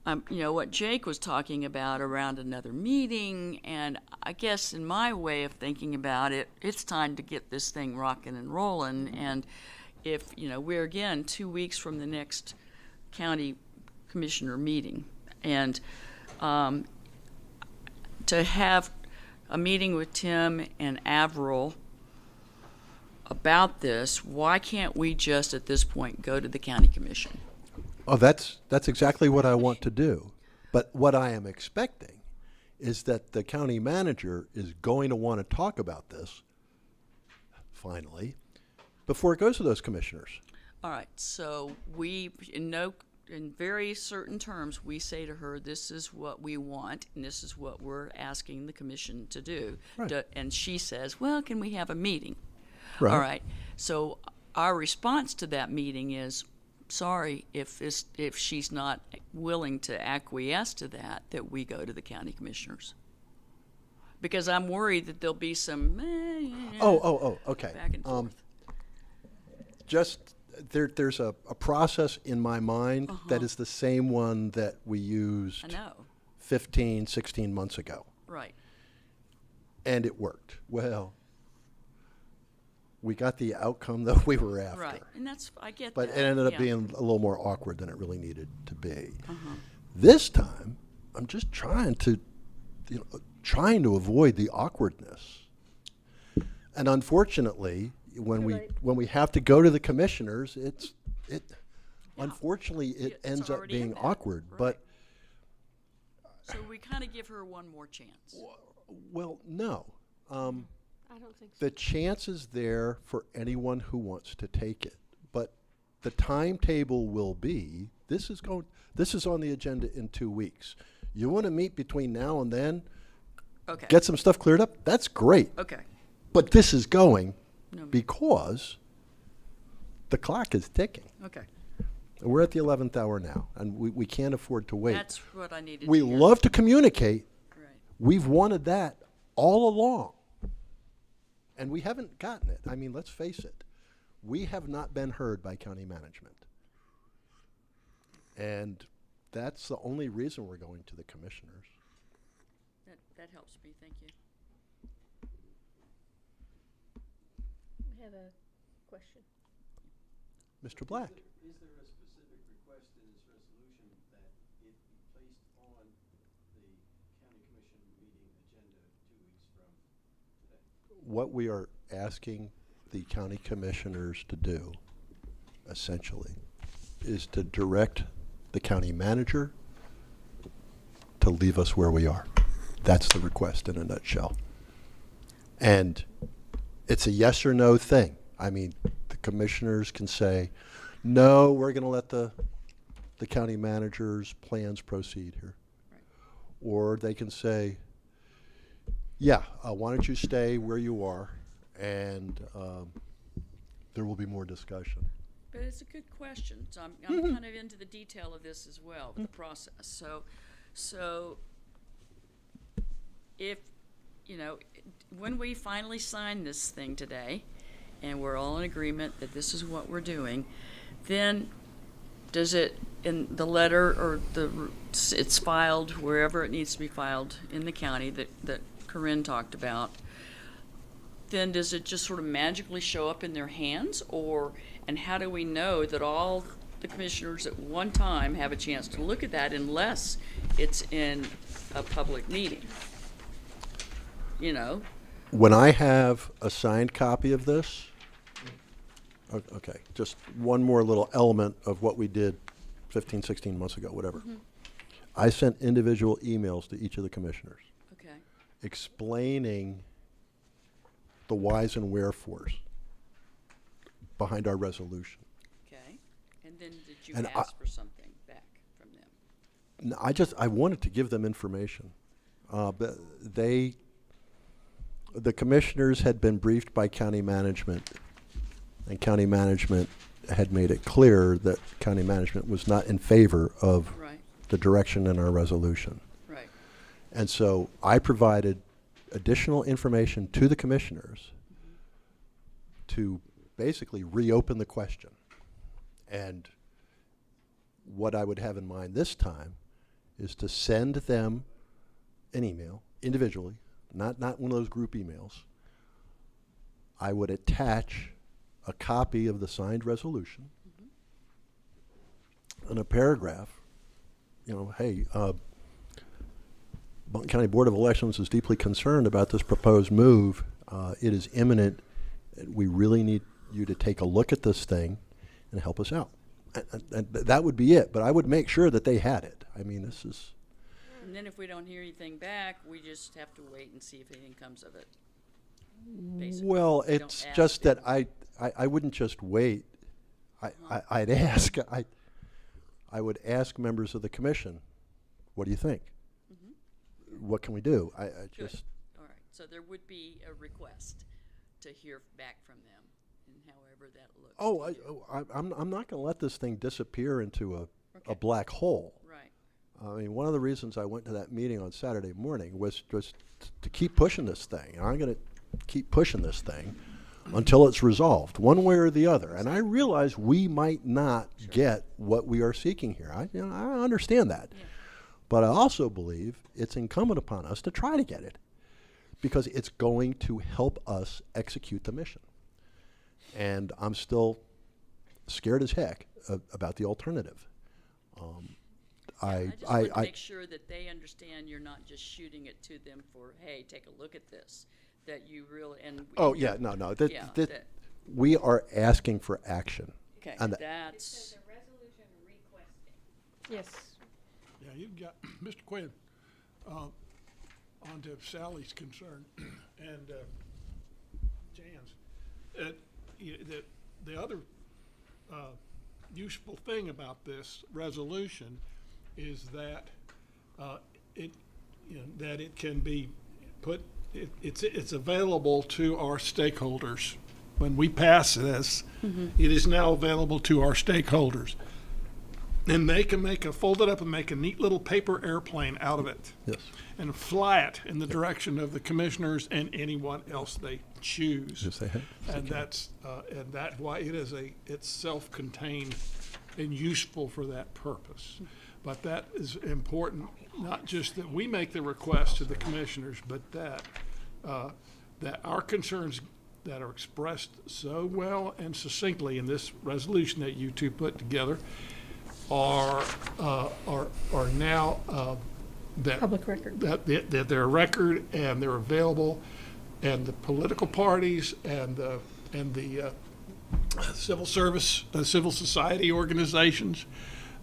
what Jake was talking about around another meeting, and I guess in my way of thinking about it, it's time to get this thing rocking and rolling, and if, we're again 2 weeks from the next county commissioner meeting, and to have a meeting with Tim and Avril about this, why can't we just at this point go to the county commission? Oh, that's exactly what I want to do. But what I am expecting is that the county manager is going to want to talk about this, finally, before it goes to those commissioners. All right, so we, in very certain terms, we say to her, this is what we want, and this is what we're asking the commission to do. Right. And she says, well, can we have a meeting? Right. All right, so our response to that meeting is, sorry, if she's not willing to acquiesce to that we go to the county commissioners. Because I'm worried that there'll be some, Okay. back and forth. Just, there's a process in my mind that is the same one that we used I know, 15, 16 months ago. right. And it worked. Well, we got the outcome that we were after. Right, and that's, I get that. But it ended up yeah. being a little more awkward than it really needed to be. This time, I'm just trying to avoid the awkwardness. And unfortunately, when Right. we have to go to the commissioners, unfortunately it It's ends up already in being there, awkward. right. But So we kind of give her one more chance. well, no. I don't think so. The chance is there for anyone who wants to take it, but the timetable will be, this is on the agenda in 2 weeks. You want to meet between now and then, Okay. get some stuff cleared up, that's great. Okay. But this is going No. because the clock is ticking. Okay. And we're at the 11th hour now, and we can't afford to wait. That's what I needed We to hear. love to communicate. Right. We've wanted that all along. And we haven't gotten it. I mean, let's face it. We have not been heard by county management. And that's the only reason we're going to the commissioners. That helps me, thank you. I have a question. Mr. Black? Is there a specific request in this resolution that it be placed on the county commission meeting agenda 2 weeks from today? What we are asking the county commissioners to do, essentially, is to direct the county manager to leave us where we are. That's the request in a nutshell. And it's a yes or no thing. I mean, the commissioners can say, no, we're going to let the county manager's plans proceed here. Right. Or they can say, yeah, why don't you stay where you are, and there will be more discussion. But it's a good question. So I'm kind of into the detail of this as well, with the process. So if, when we finally sign this thing today, and we're all in agreement that this is what we're doing, then does it, in the letter, or it's filed wherever it needs to be filed in the county that Corinne talked about, then does it just sort of magically show up in their hands? And how do we know that all the commissioners at one time have a chance to look at that unless it's in a public meeting? When I have a signed copy of this, okay, just one more little element of what we did 15, 16 months ago, whatever. I sent individual emails to each of the commissioners Okay, explaining the whys and wherefores behind our resolution. okay. And then did you And ask for something back from them? No, I wanted to give them information. But the commissioners had been briefed by county management, and county management had made it clear that county management was not in favor of Right, the direction in our resolution. right. And so I provided additional information to the commissioners to basically reopen the question. And what I would have in mind this time is to send them an email individually, not one of those group emails. I would attach a copy of the signed resolution and a paragraph, hey, Buncombe County Board of Elections is deeply concerned about this proposed move. It is imminent. We really need you to take a look at this thing and help us out. And that would be it, but I would make sure that they had it. I mean, this is, And then if we don't hear anything back, we just have to wait and see if anything comes of it. Basically. well, We don't it's ask just them. that I wouldn't just wait. I'd ask, I would ask members of the commission, what do you think? What can we do? I Good. just, All right, so there would be a request to hear back from them, and however that looks. to you. I'm not going to let this thing disappear into a Okay. black hole. Right, I mean, one of the reasons I went to that meeting on Saturday morning was just to keep pushing this thing. And I'm going to keep pushing this thing until it's resolved, one way or the other. And I realize we might not get what we are seeking here. I understand that. Yeah. But I also believe it's incumbent upon us to try to get it because it's going to help us execute the mission. And I'm still scared as heck about the alternative. I just want to make sure that they understand you're not just shooting it to them for, hey, take a look at this, that you really, and. Oh, yeah, no. Yeah, That we are asking for action. Okay, and that's, Yes. Yeah, you've got, Mr. Quinn, onto Sally's concern and Jan's. The other useful thing about this resolution is that that it can be put, it's available to our stakeholders. When we pass this, it is now available to our stakeholders. And they can fold it up and make a neat little paper airplane out of it. Yes. And fly it in the direction of the commissioners and anyone else they choose. Yes, they have. And that's why it's self-contained and useful for that purpose. But that is important, not just that we make the request to the commissioners, but that our concerns that are expressed so well and succinctly in this resolution that you two put together are now that Public record. that they're a record and they're available, and the political parties and the civil service, civil society organizations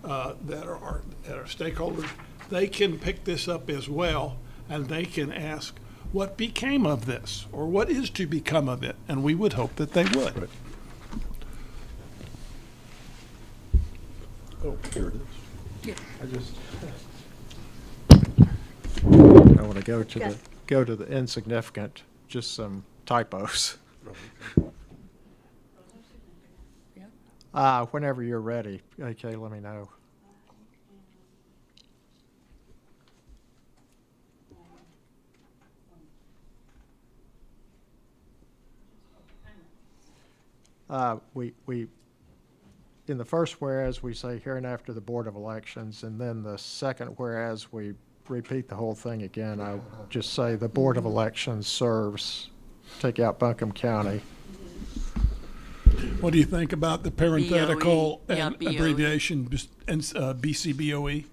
that are stakeholders, they can pick this up as well, and they can ask what became of this or what is to become of it, and we would hope that they would. Right. Oh, here it is. I want to go to the insignificant, just some typos. Whenever you're ready, okay, let me know. We, in the first whereas, we say hereinafter the Board of Elections, and then the second whereas, we repeat the whole thing again. I just say the Board of Elections serves, take out Buncombe County. What do you think about the parenthetical BOE. Yeah, and BOE. abbreviation BCBOE?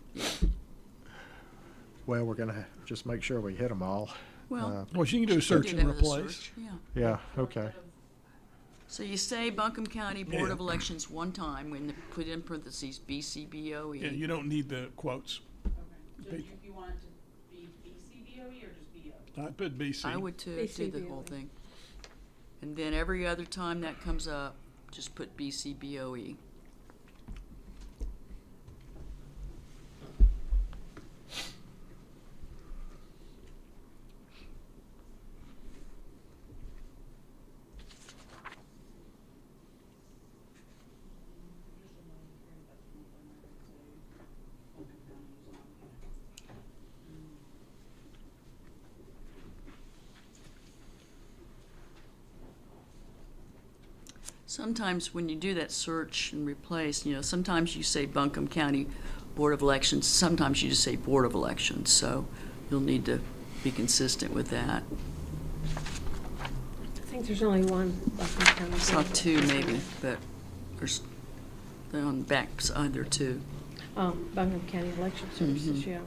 Well, we're gonna just make sure we hit them all. well. Well, you can do a you search do and that with a replace. search, yeah. Yeah, okay. So you say Buncombe County Board Yeah. of Elections one time, when they put in parentheses BCBOE. Yeah, you don't need the quotes. Okay, so you want it to be BCBOE or just BO? I put BC. I would too, do the whole thing. And then every other time that comes up, just put BCBOE. Sometimes when you do that search and replace, sometimes you say Buncombe County Board of Elections, sometimes you just say Board of Elections, so you'll need to be consistent with that. I think there's only one Buncombe County. Saw two maybe, but there's, they're on the back side there too. Oh, Buncombe County Election Services, yeah.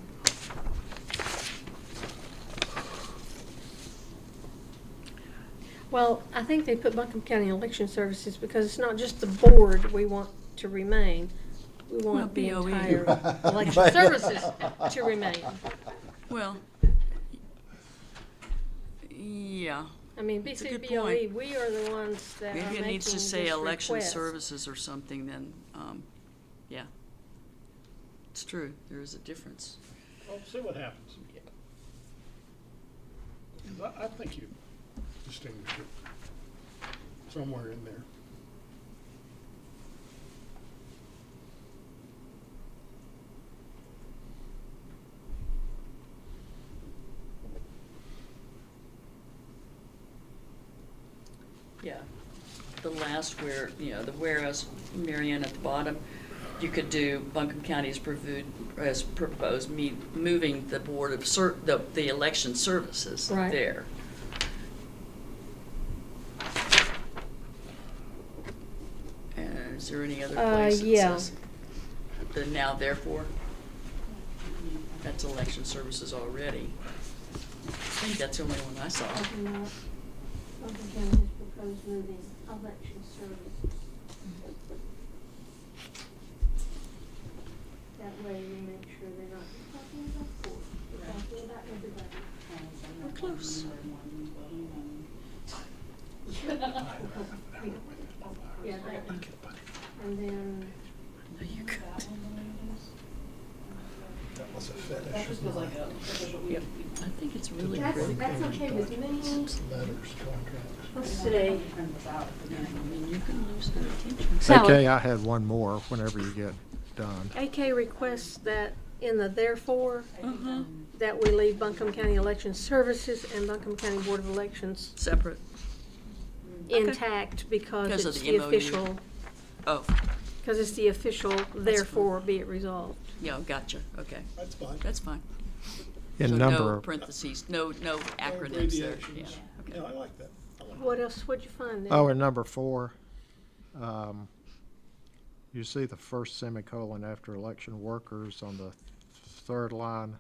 Well, I think they put Buncombe County Election Services because it's not just the board we want to remain. We Well, want the BOE. entire election services to remain. Well, yeah. I mean, That's a good BCBOE, point. we are the ones that are Maybe making it needs to say this election request. services or something then, yeah. It's true, there is a difference. Well, see what happens. Because I think you distinguish it somewhere in there. Yeah. The last where, the whereas, Marianne, at the bottom, you could do Buncombe County as proposed, moving the board of the election services Right. there. And is there any other place that yeah. says the now therefore? That's election services already. I think that's the only one I saw. Buncombe County has proposed moving election services. That way we make sure they're not just talking about court, they're talking about everybody. We're close. Yeah, that, and then, No, you could. That was a That fetish. just feels like a official. Yep. I think it's really that's, pretty. that's okay with me. Letters, contracts. Let's see. Print this out. Yeah, I mean, you can lose their attention. Sally. Okay, I had one more whenever you get done. AK requests that in the therefore, Uh-huh. that we leave Buncombe County Election Services and Buncombe County Board of Elections Separate. Okay. intact because Because of it's the the MOU. official, Oh, because it's the official therefore be it resolved. yeah, gotcha, okay. That's fine. That's fine. In So number, no parentheses, no acronyms there, yeah. Abbreviations. Okay. Yeah, I like that. I like What else would you find there? oh, in number 4, you see the first semicolon after election workers on the third line.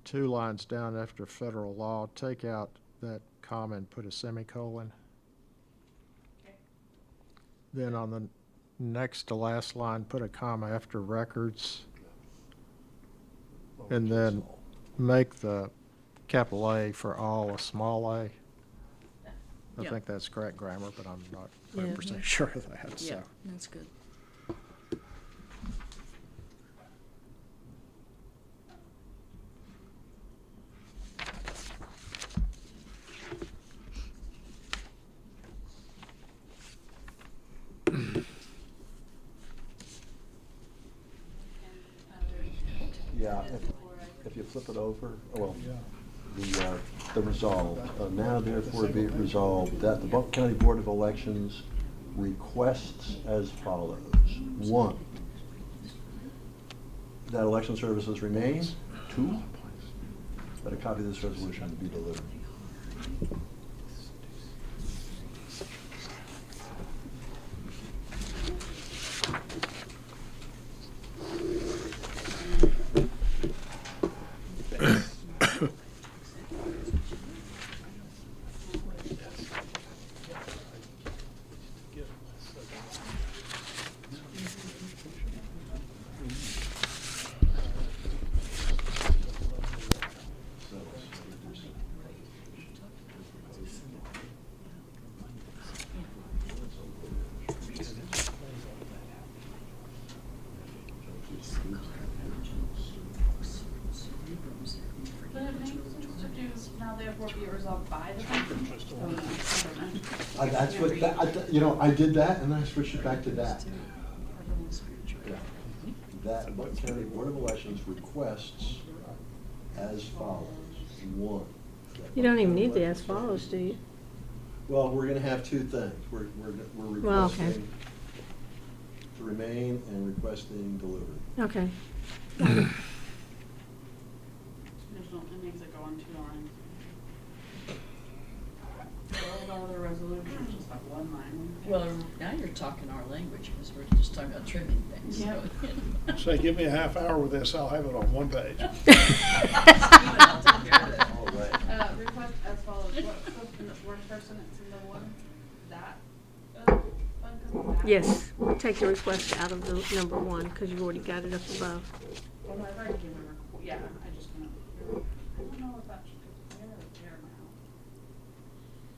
2 lines down after federal law, take out that comma and put a semicolon. Then on the next to last line, put a comma after records, and then make the capital A for all a small a. I Yeah. think that's correct grammar, but I'm not Yeah. 100% sure of that, Yeah, so. that's good. Yeah, if you flip it over, well, Yeah. the resolve, now therefore be it resolved that the Buncombe County Board of Elections requests as follows. 1, that election services remain. 2, that a copy of this resolution be delivered. But it makes sense to do now therefore be it resolved by the council. That's what, I did that and then I switched it back to that. Yeah. That Buncombe County Board of Elections requests as follows. 1. You don't even need the as follows, do you? Well, we're gonna have 2 things. We're Well, okay. requesting to remain and requesting delivery. Okay. There's no, it makes it go on 2 lines. All the other resolutions, just like 1 line. Well, now you're talking our language, because we're just talking about trimming things, so. Yeah. Say, give me a half hour with this, I'll have it on 1 page. I'll take care of that. All right. Yes, take the request out of the number one, because you've already got it up above. Well, I've already given her, yeah, I just kind of, I don't know if that should, where is there now?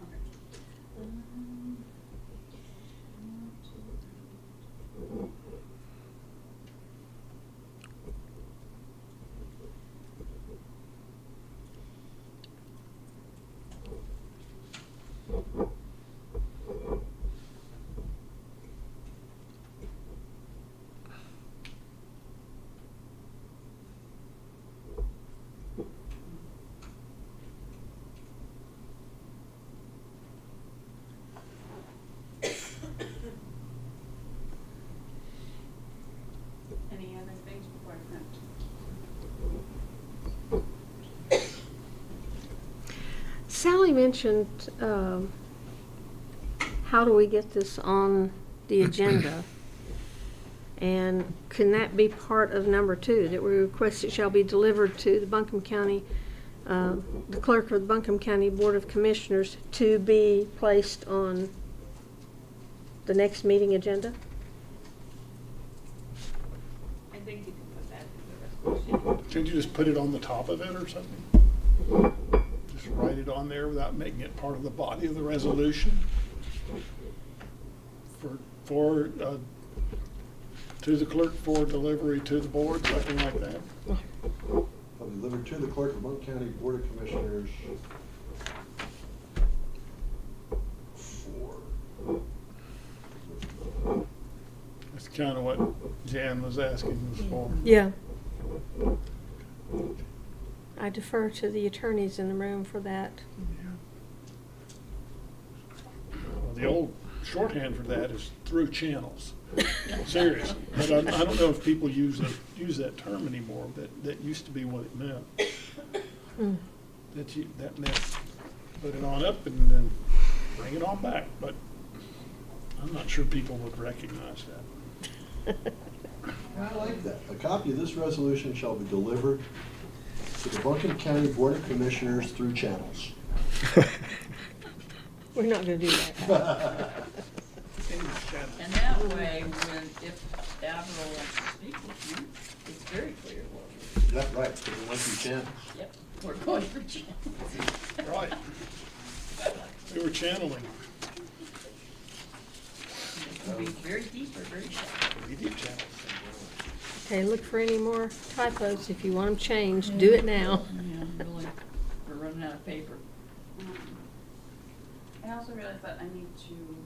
Okay. Any other things before I print? Sally mentioned, how do we get this on the agenda? And can that be part of number two, that we request it shall be delivered to the Buncombe County, the clerk of the Buncombe County Board of Commissioners to be placed on the next meeting agenda? I think you can put that in the resolution. Can't you just put it on the top of it or something? Just write it on there without making it part of the body of the resolution? To the clerk for delivery to the board, something like that? I'll deliver to the clerk of Buncombe County Board of Commissioners for. That's kind of what Jan was asking us for. Yeah. I defer to the attorneys in the room for that. Well, the old shorthand for that is through channels. Seriously. But I don't know if people use that term anymore. That used to be what it meant. That meant put it on up and then bring it on back. But I'm not sure people would recognize that. I like that. A copy of this resolution shall be delivered to the Buncombe County Board of Commissioners through channels. We're not gonna do that. And that way, if Avril wants to speak with you, it's very clear what Is that right? Because it went through channels. yep, we're going for chance. Right. They were channeling. It can be very deep or very shallow. We did channel. Okay, look for any more typos. If you want them changed, do it now. Yeah, really, we're running out of paper. I also realized that I need to,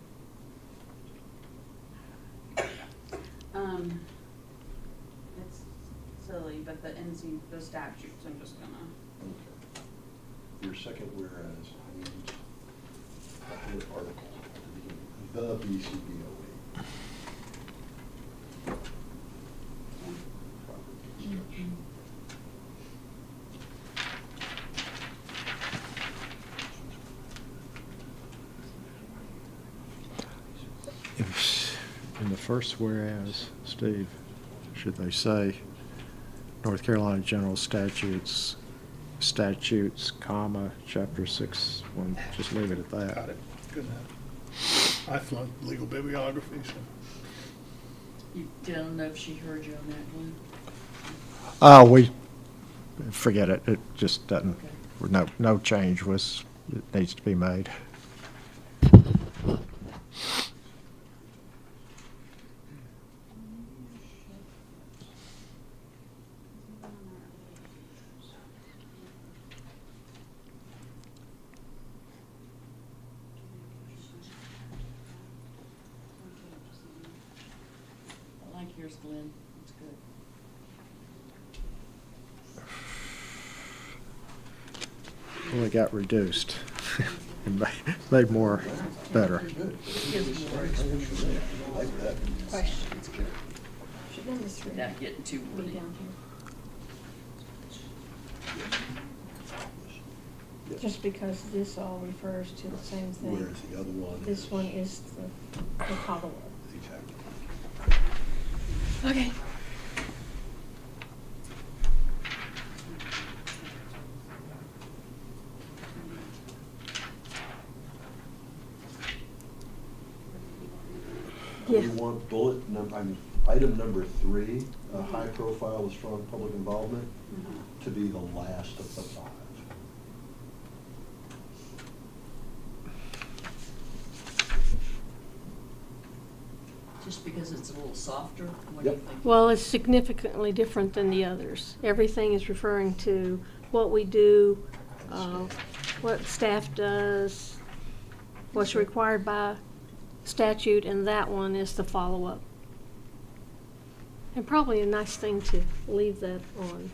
it's silly, but the the statutes, I'm just gonna. Your second whereas, I need a third article at the beginning. The BCBOA. In the first whereas, Steve, should they say North Carolina General Statutes, comma, Chapter 6, just leave it at that. Got it. Good enough. I flunked legal bibliography, so. You don't know if she heard you on that one? We, forget it, it just doesn't, no change it needs to be made. I like yours, Glenn, it's good. Well, it got reduced and made more better. Questions? Without getting too wordy. Just because this all refers to the same thing. Whereas the other one. This one is the follow-up. Exactly. Okay. We Yeah. want item number 3, a high profile with strong public involvement, to be the last of the 5. Just because it's a little softer? What do you Yep. think? Well, it's significantly different than the others. Everything is referring to what we do, what staff does, what's required by statute, and that one is the follow-up. And probably a nice thing to leave that on.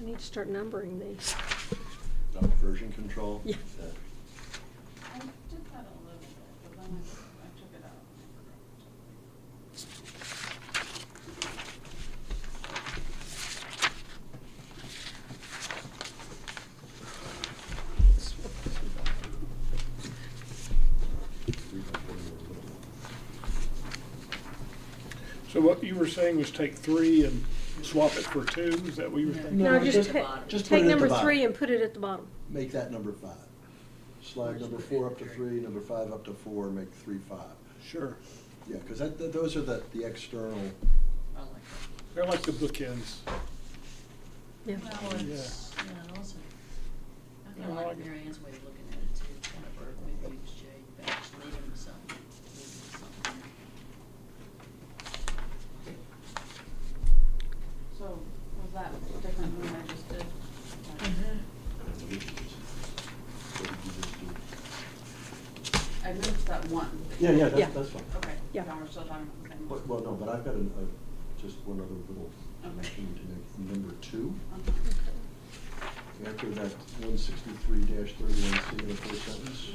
I need to start numbering these. Version control? Yeah. I did that a little bit, but then I took it out. So what you were saying was take 3 and swap it for 2, is that what you were thinking? No, just just the bottom. Just put take it at the number bottom. 3 and put it at the bottom. Make that number 5. Slide number 4 up to 3, number 5 up to 4, make 3 5. Sure. Yeah, because those are the external. I like that. They're like the bookends. Yeah. Well, it's, yeah, also, I Yeah, kinda I like like it. Mary Ann's way of looking at it too, kind of, or maybe use Jay, but just leave him with something. Leave him with something. So was that different than I just did? I moved that one. Yeah, Yeah. that's fine. Okay. Yeah. Now we're still talking about the same one. Well, no, but I've got just one other little mention to make. Number 2, after that 163-31C in the first sentence,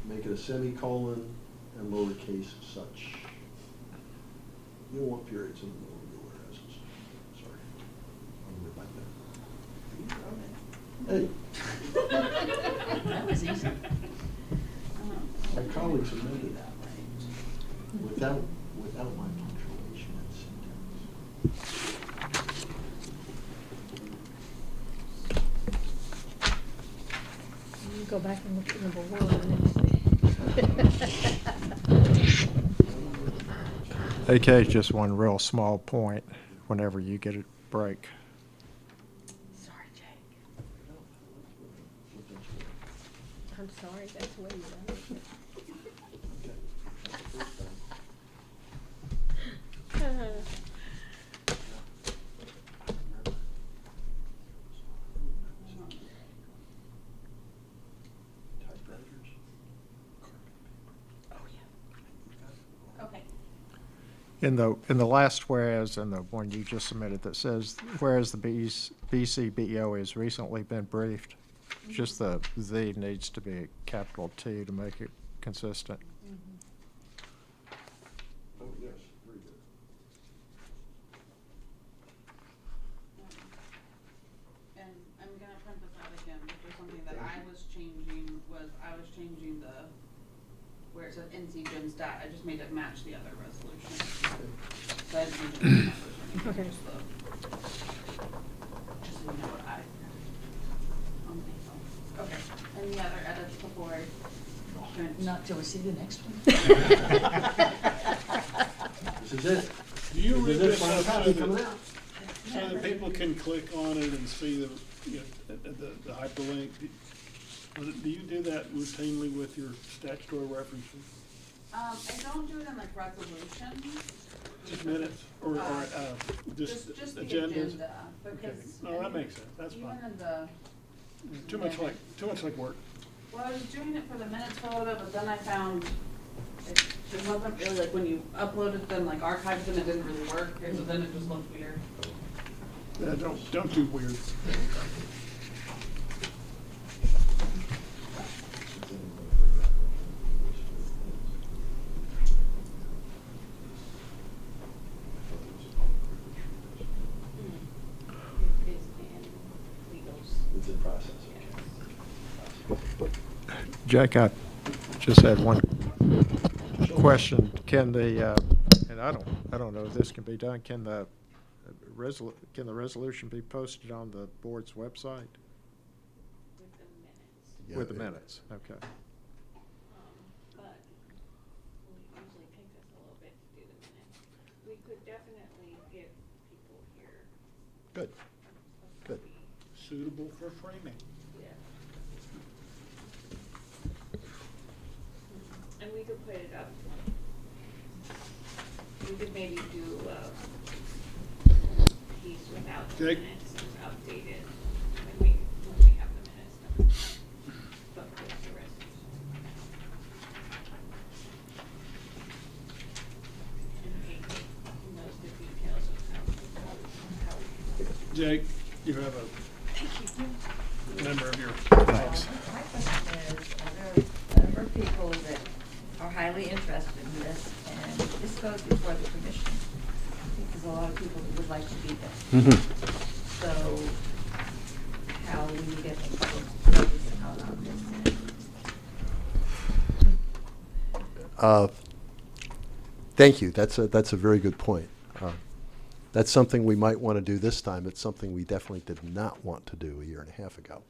make it a semicolon and lowercase such. You don't want periods in the middle of your whereases. Sorry. I'll read my pen. Hey, That was easy. my colleagues amended that without my punctuation and syntax. Go back and look at number 1. AK, just one real small point whenever you get a break. Sorry, Jay. I'm sorry, that's the way you done it. Typewriters, carbon paper. Okay. In the last whereas, and the one you just submitted that says, whereas the BCBO has recently been briefed, just the "the" needs to be a capital T to make it consistent. Oh, yes, very good. And I'm gonna print this out again, but there's something that I was changing, the, where it says NC Gen Stat, I just made it match the other resolution. So I didn't change the numbers or anything, Okay. just just so you know what I. on the phone. Okay, any other edits before I? Not till we see the next one. This is it. Do you read This is this final up copy so coming that, out. so that people can click on it and see the hyperlink? Do you do that routinely with your statutory references? I don't do it in like resolutions. Just minutes or just Just the agendas? agenda, Okay, because. no, that makes sense, that's Even fine. in the, Too much like work. well, I was doing it for the minutes for a little bit, but then I found it wasn't really, like, when you uploaded them, like archived them, it didn't really work, and so then it just looked weird. Yeah, don't do weird. It's in process, okay. Jack, I just had one question. Can the, and I don't know if this can be done, can the can the resolution be posted on the board's website? With the minutes. Yeah, With the it- minutes, okay. But it usually takes us a little bit to do the minutes. We could definitely give people here Good, a good. copy. Suitable for framing. Yeah. And we could put it up. We could maybe do a piece without the Jake? minutes and updated when we have the minutes. But with the resolution. And Kate knows the details of how we. Jake, you have a member of your. Thanks. My question is, there are a number of people that are highly interested in this, and this goes before the commission. I think there's a lot of people that would like to be there. So, how will you get the public notice out on this? Thank you. That's a very good point. That's something we might want to do this time. It's something we definitely did not want to do a year and a half ago.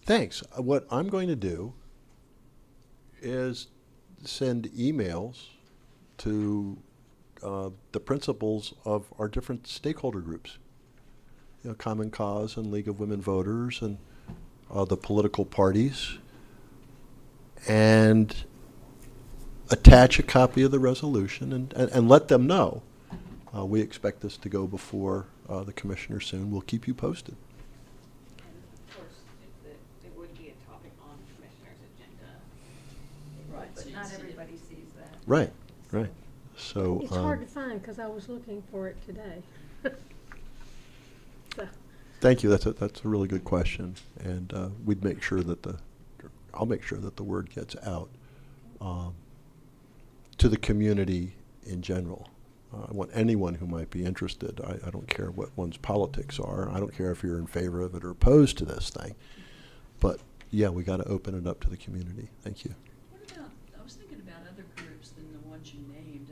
Thanks. What I'm going to do is send emails to the principals of our different stakeholder groups. You know, Common Cause and League of Women Voters and the political parties, and attach a copy of the resolution and let them know. We expect this to go before the commissioner soon. We'll keep you posted. And of course, it would be a topic on the commissioner's agenda. Right. But not everybody sees that. Right, right. So It's hard to find, because I was looking for it today. So, thank you. That's a really good question, and we'd make sure that I'll make sure that the word gets out to the community in general. I want anyone who might be interested. I don't care what one's politics are. I don't care if you're in favor of it or opposed to this thing. But yeah, we got to open it up to the community. Thank you. What about, I was thinking about other groups than the ones you named.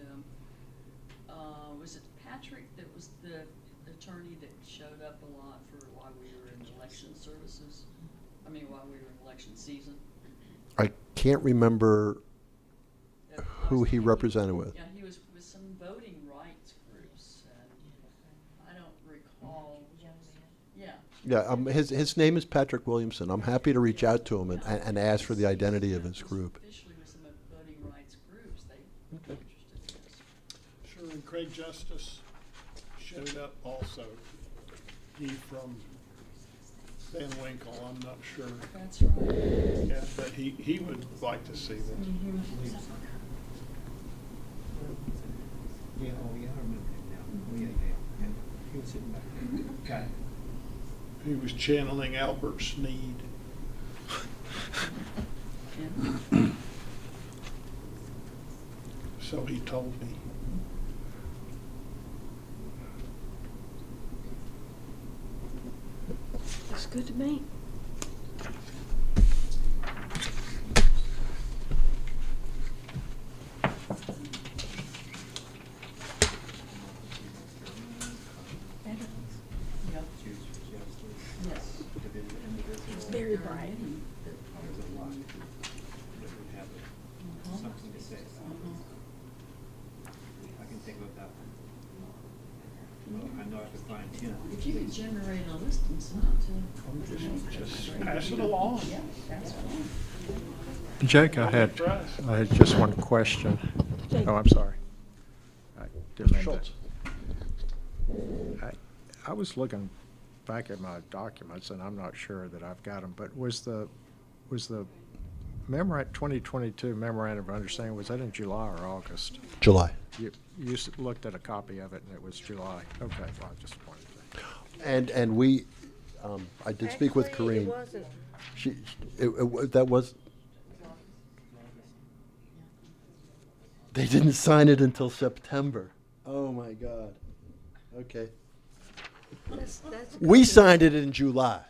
Was it Patrick that was the attorney that showed up a lot for while we were in election services? I mean, while we were in election season? I can't remember That- I who was he thinking- represented with. Yeah, he was with some voting rights groups, and I don't recall. Yeah. Yeah, his name is Patrick Williamson. I'm happy to reach out to him and ask for the identity of his group. Officially with some voting rights groups, they were interested in this. Sure, and Craig Justice showed up also. He from Van Winkle, I'm not sure. That's right. Yeah, but he would like to see this. Yeah, oh, yeah, I remember him now. Oh, yeah, yeah. He was sitting back there. Got it. He was channeling Albert Sneed. Yeah. So he told me. That's good to me. Yep. Choose justice. Yes. Individual. Very bright. There's a lot that would have something to say about it. I can think about that one. Well, I know I have to find him. If you could generate a list and send it to. Just pass it along. Yeah, that's fine. Jake, I had just one question. Oh, I'm sorry. I didn't mean to- Schultz. I was looking back at my documents, and I'm not sure that I've got them, but was the memorandum, 2022 memorandum of understanding, was that in July or August? July. You looked at a copy of it, and it was July. Okay, well, I just wanted to. And we, I did speak with Actually, Corinne. it wasn't. That was. They didn't sign it until September. Oh my God. Okay. That's We good. signed it in July.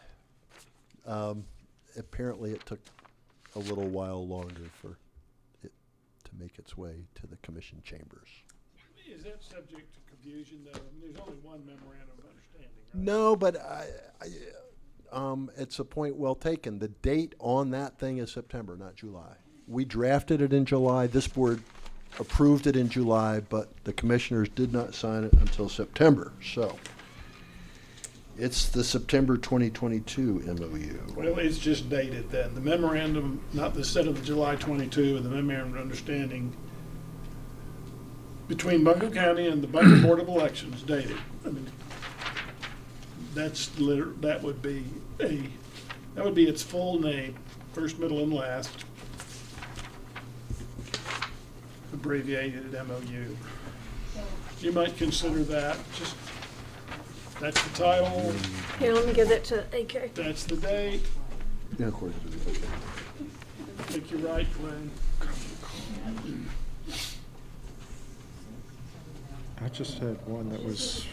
Apparently, it took a little while longer for it to make its way to the commission chambers. Is that subject to confusion though? I mean, there's only one memorandum of understanding, right? No, but it's a point well taken. The date on that thing is September, not July. We drafted it in July. This board approved it in July, but the commissioners did not sign it until September. So it's the September 2022 MOU. Well, it's just dated then. The memorandum, not the set of the July 22, and the memorandum of understanding between Buncombe County and the Buncombe Board of Elections dated. I mean, that would be its full name, first, middle, and last, abbreviated MOU. You might consider that, that's the title, Here, let me give that to AK. that's the date. Yeah, of course. I think you're right, Glenn. I just had one that was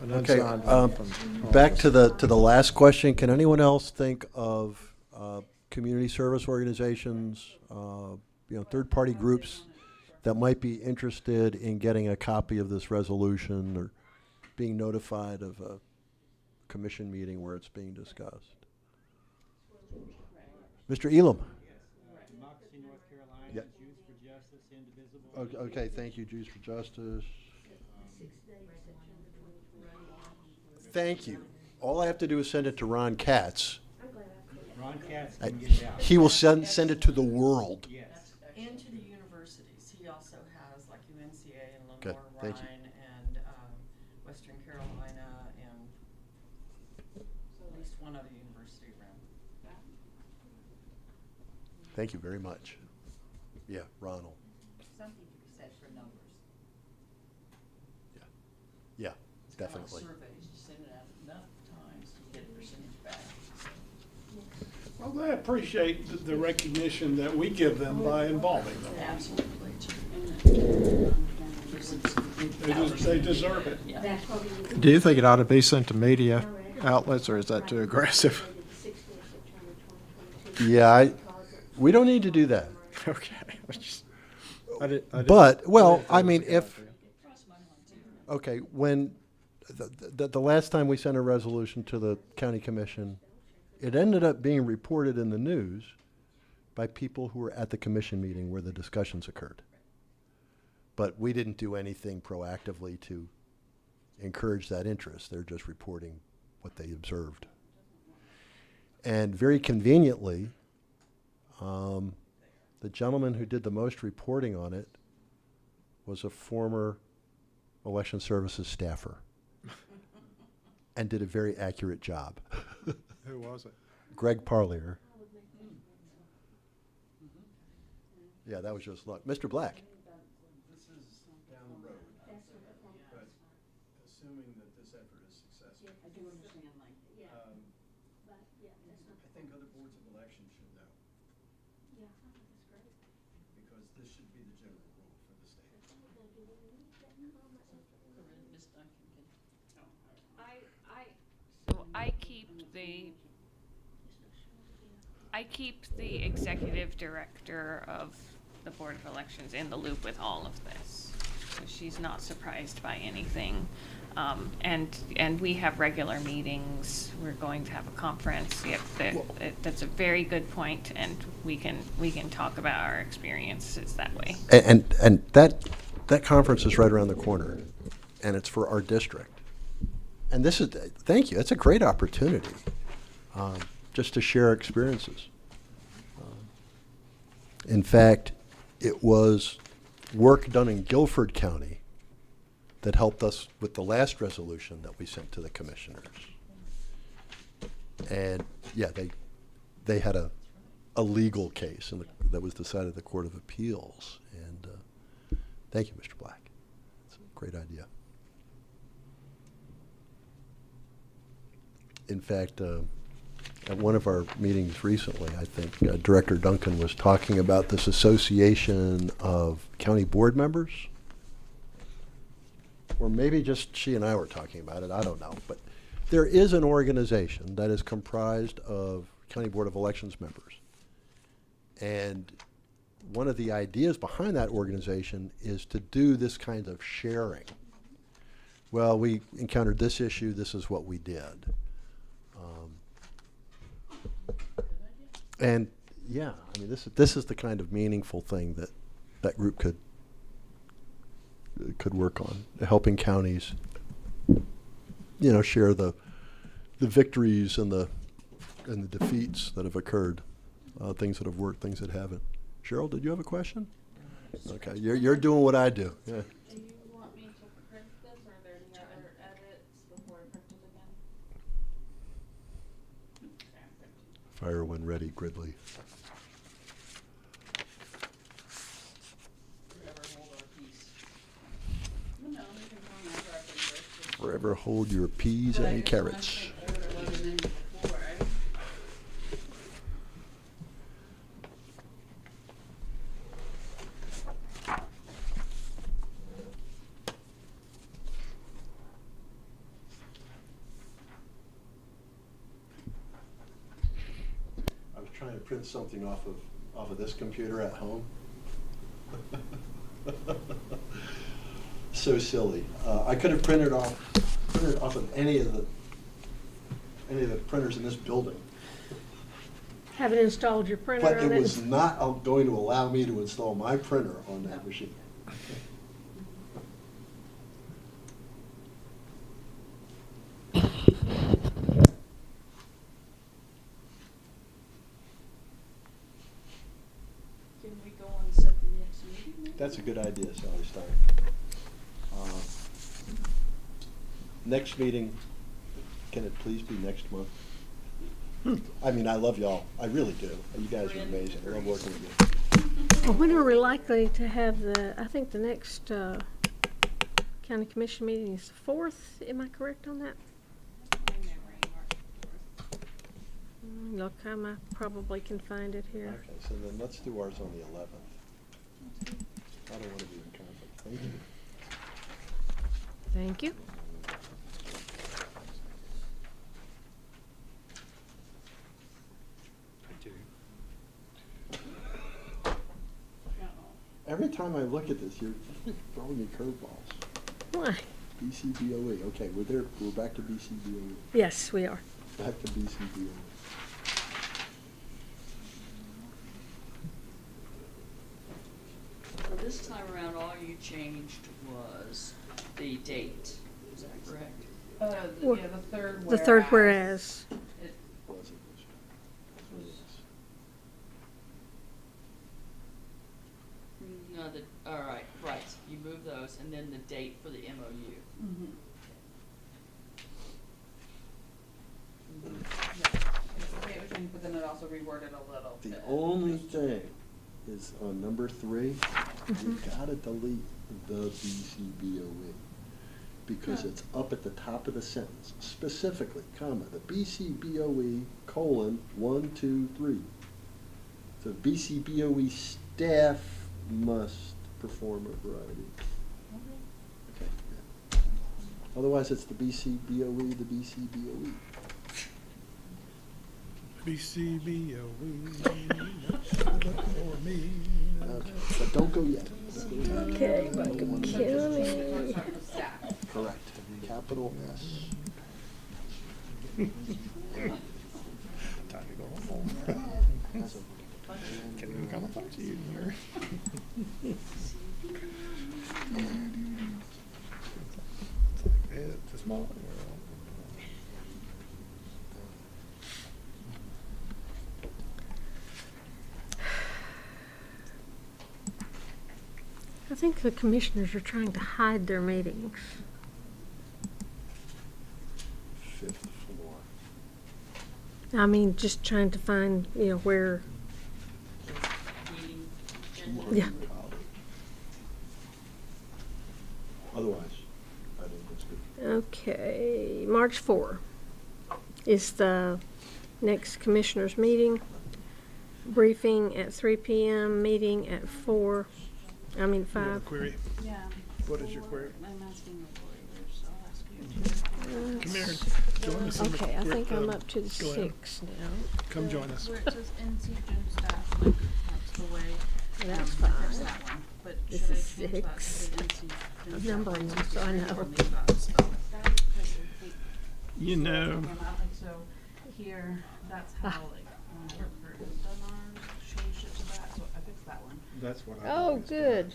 an Okay, unsigned one from back to August. the last question. Can anyone else think of community service organizations, third-party groups that might be interested in getting a copy of this resolution or being notified of a commission meeting where it's being discussed? Mr. Elam? Democracy North Carolina, Yeah. Youth for Justice, Indivisible. Okay, thank you, Jews for Justice. Thank you. All I have to do is send it to Ron Katz. Ron Katz I- can get it out. He will send it to the world. Yes. And to the universities. He also has like UNCA and Good, Lenore thank you. Rhine and Western Carolina and at least one other university around. Thank you very much. Yeah, Ronald. Something to be said for numbers. Yeah, It's kind of like definitely. surveys, you send it out enough times to get a percentage back. Well, they appreciate the recognition that we give them by involving them. Absolutely. They deserve it. Yeah. Do you think it ought to be sent to media outlets, or is that too aggressive? Yeah, we don't need to do that. Okay. I didn't But, well, think I it was mean, a good if, idea. okay, when, the last time we sent a resolution to the county commission, it ended up being reported in the news by people who were at the commission meeting where the discussions occurred. But we didn't do anything proactively to encourage that interest. They're just reporting what they observed. And very conveniently, the gentleman who did the most reporting on it was a former election services staffer and did a very accurate job. Who was it? Greg Parlier. Yeah, that was just luck. Mr. Black. This is down the road, but assuming that this effort is successful. I do understand, Mike. I think other boards of election should know. Because this should be the general rule for the state. Ms. Duncan can. So I keep the executive director of the Board of Elections in the loop with all of this. So she's not surprised by anything. And we have regular meetings. We're going to have a conference. Yep, that's a very good point, and we can talk about our experiences that way. And that conference is right around the corner, and it's for our district. And this is, thank you, it's a great opportunity, just to share experiences. In fact, it was work done in Guilford County that helped us with the last resolution that we sent to the commissioners. And yeah, they had a legal case that was decided at the Court of Appeals. And thank you, Mr. Black. It's a great idea. In fact, at one of our meetings recently, I think Director Duncan was talking about this association of county board members. Or maybe just she and I were talking about it, I don't know. But there is an organization that is comprised of County Board of Elections members. And one of the ideas behind that organization is to do this kind of sharing. Well, we encountered this issue, this is what we did. And yeah, I mean, this is the kind of meaningful thing that that group could work on, helping counties, share the victories and the defeats that have occurred, things that have worked, things that haven't. Cheryl, did you have a question? Okay, you're doing what I do. Yeah. Do you want me to print this, or are there any other edits before I print it again? Okay, I'm printing. Fire when ready, Gridley. No, you can tell me after I print this. Forever hold your peas But I and just wanted carrots. to make sure there wasn't any before, right? I was trying to print something off of this computer at home. So silly. I could have printed off of any of the printers in this building, Haven't installed your printer but on it it? was not going to allow me to install my printer on that machine. Can we go on and set the next meeting? That's a good idea, Sally Stein. Next meeting, can it please be next month? I mean, I love y'all. I really do. You guys are amazing. I love working with you. Well, when are we likely to have I think the next county commission meeting is the 4th, am I correct on that? Look, I might probably can find it here. Okay, so then let's do ours on the 11th. I don't want to be in conflict. Thank you. Thank you. Every time I look at this, you're throwing me curveballs. Why? BCBOE. Okay, we're back to BCBOE. Yes, we are. Back to BCBOE. So this time around, all you changed was the date. Is that correct? Well, Yeah, the third The third whereas. It Was it this? No, all right, right. You move those, and then the date for the MOU. Mhm. It was changed, but then it also reworded a little The bit. only thing is on number 3, you gotta delete the BCBOE. Because it's up at the top of the sentence, specifically, comma, the BCBOE : 1, 2, 3. The BCBOE staff must perform a variety. Okay. Yeah. Otherwise, it's the BCBOE, the BCBOE. BCBOE, for me. Okay, but don't go yet. Okay, Buncombe So County. start with staff. Correct. Capital S. Time to go home. Can't even come and talk to you here. It's a small world. I think the commissioners are trying to hide their meetings. 5th floor. I mean, just trying to find, where, Meeting Yeah. agenda. Otherwise, I think that's good. okay, March 4 is the next commissioners' meeting. Briefing at 3 p.m., meeting at 5. Query. Yeah. What is your query? I'm asking the lawyers, so I'll ask you too. Come here, join us in the. Okay, I think I'm up to the go ahead. 6 now. Come join us. Where it says NC Gym staff, like, that's the way That's There's fine. that one, but This should I is change that? six. I didn't see- didn't see Numbering that them, so I one. know. Leave that spell. You know, So here, that's how like, Hartford has done ours, changed it to that, so I fixed that one. That's what I. Oh, good.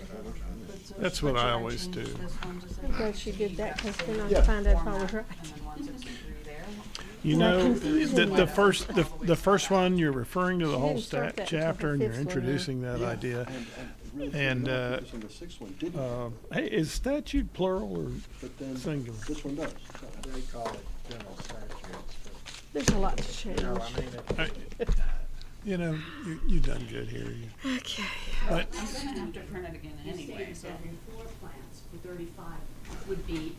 But so That's should what I should always change do. this one to say I'm glad she did that, 'cause then I Yeah. could find out if I was right. And then 163 there. you Not know, confusing. the first one, you're referring to the She whole didn't start stat that until the chapter and you're fifth one, introducing that idea. And, The sixth one didn't, Hey, is statute plural or but then singular? this one does. They call it general statutes, There's a lot to change. but, no, I mean, You know, you've done good here. Okay. But I'm gonna have to print it again anyway, so. That your floor plans for 35 would be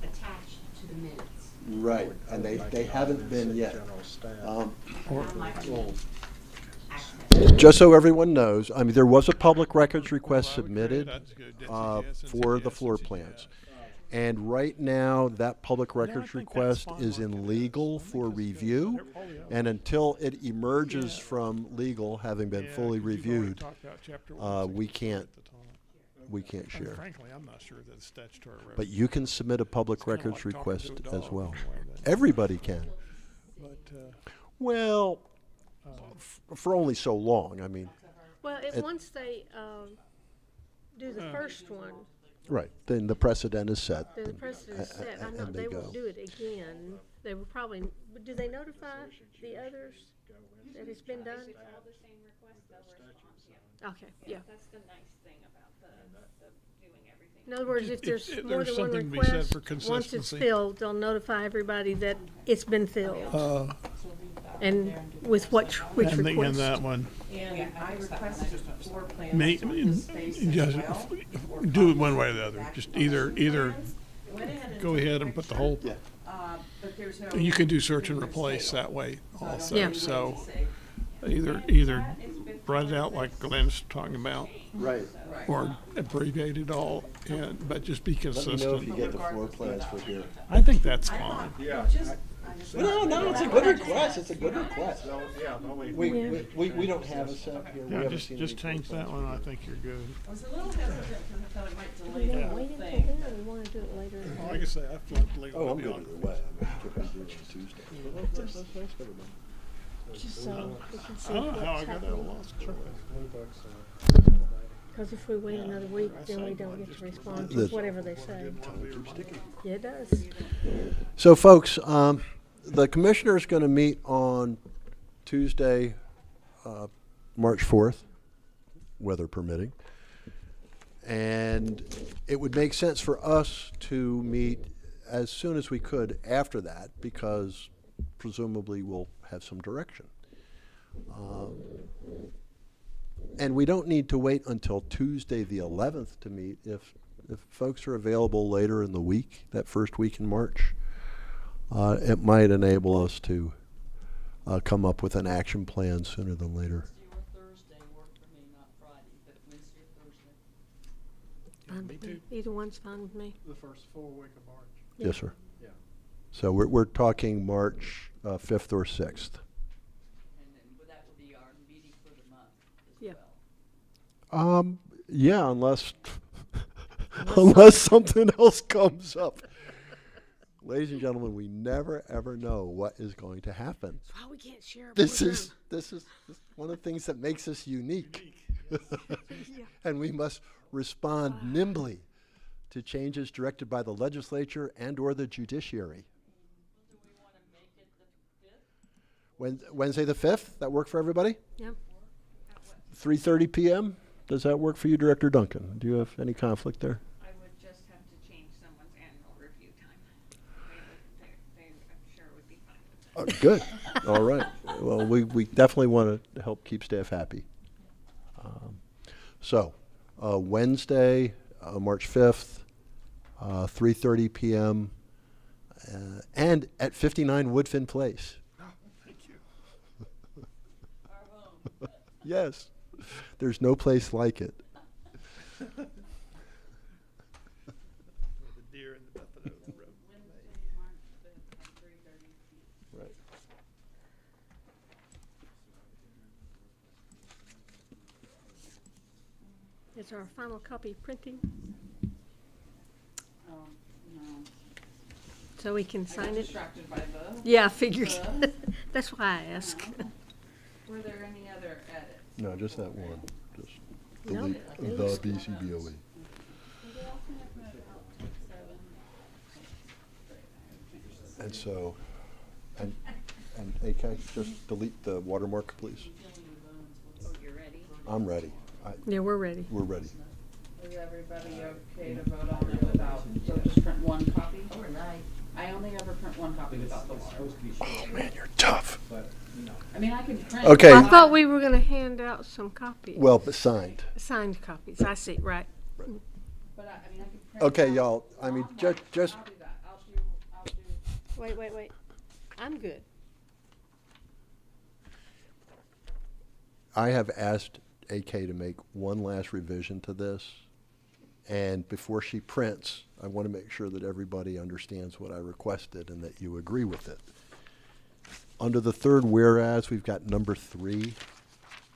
attached to the minutes. Right, and they haven't been yet. general stat. Well, Access. just so everyone knows, I mean, there was a public records request Well, I would agree. submitted That's good. That's a yes, that's a for the yes, floor that's a plans. yes. And right now, that public I records think that's request fine is like it in is. legal I think for that's good. review. Oh, yeah. And until it emerges Yeah. from legal, having been Yeah, fully 'cause you've already reviewed, talked about chapter we 164 can't, at the top. we can't And share. frankly, I'm not sure that it's statutory. But you can submit a public It's kinda records like talking to a request dog as in a well. way that- Everybody can. But, Well, for only so long, I mean, Well, It- once they, do the first one, right, then the precedent is set. then the and- precedent is set. I and know they they go. won't do it again. They will probably, but do they notify the others that it's been done? Okay, yeah. That's the nice thing about the doing everything. In other words, if there's If more there's than one something to be said request, for once it's consistency. filled, they'll notify everybody that it's been filled. Uh, And with which and the, request. and that one, And I requested floor plans May, with the space as just well. do it one way or the other. Just either Went ahead and go took ahead and put the whole. Yeah. But there's no. You can do search and replace that way So I don't also. Yeah. really So need to say- either write it out like Glenn's talking about, Right. or abbreviate it all, and but just be Let me know if you consistent. get the floor plans for here. I think that's fine. Yeah, No, it's a good request, it's a good request. yeah, no, We don't have a set here. We Yeah, haven't just seen just any change floor that plans. one. I think you're good. I was a little hesitant because I thought it might Do delay you the want to whole wait until thing. then, or you want to do it later? in the Well, day? like I say, I flunked legal. Oh, to I'm be good honest. either way. I mean, typically do it on Tuesday. Well, that's nice for everybody. Just so we can see I don't know how I what's got out of happening. law school. Because if we wait another week, then we don't get to respond to The- whatever they say. Yeah, it does. So, folks, the commissioner is going to meet on Tuesday, March 4th, weather permitting. And it would make sense for us to meet as soon as we could after that, because presumably we'll have some direction. And we don't need to wait until Tuesday, the 11th, to meet. If folks are available later in the week, that first week in March, it might enable us to come up with an action plan sooner than later. Wednesday or Thursday work for me, not Friday, but Wednesday or Thursday. Fine with me. Either one's fine with me. The first full week of March. Yes, sir. Yeah. So we're talking March 5th or 6th. And then that will be our meeting for the month as Yeah. well. Yeah, unless something else comes up. Ladies and gentlemen, we never ever know what is going to happen. That's why we can't share it This with is this is one of the things that makes us unique. And we must respond nimbly to changes directed by the legislature and or the judiciary. Do we want to make it the 5th? Wednesday the 5th, that work for everybody? Yep. 3:30 p.m.? Does that work for you, Director Duncan? Do you have any conflict there? I would just have to change someone's annual review time. I'm sure would be fine with that. Good. All right. Well, we definitely want to help keep staff happy. So, Wednesday, March 5th, 3:30 p.m., and at 59 Woodfin Place. Thank you. Our home. Yes. There's no place like it. The deer and the buffalo road. Wednesday, March 5th at 3:30. Right. Is our final copy printing Oh, no. so we can I got sign it? distracted by the. Yeah, I figured. the- That's why I asked. Were there any other edits? No, just that one. Just No, delete it the looks- BCBOE. And so, and AK, just delete the watermark, please. Oh, you're ready? I'm ready. Yeah, we're ready. We're ready. Is everybody okay to vote on it without, so just print one copy? Overnight. I only ever print one copy without the water. Supposed to be short, Man, you're tough. but, you know. I mean, I can print. Okay. I thought we were gonna hand out some copies. Well, but signed. Signed copies, I see, right. But I mean, I can print. Okay, out y'all, I mean, long just, I'll do that. I'll do. Wait. I'm good. I have asked AK to make one last revision to this. And before she prints, I want to make sure that everybody understands what I requested and that you agree with it. Under the third whereas, we've got number 3.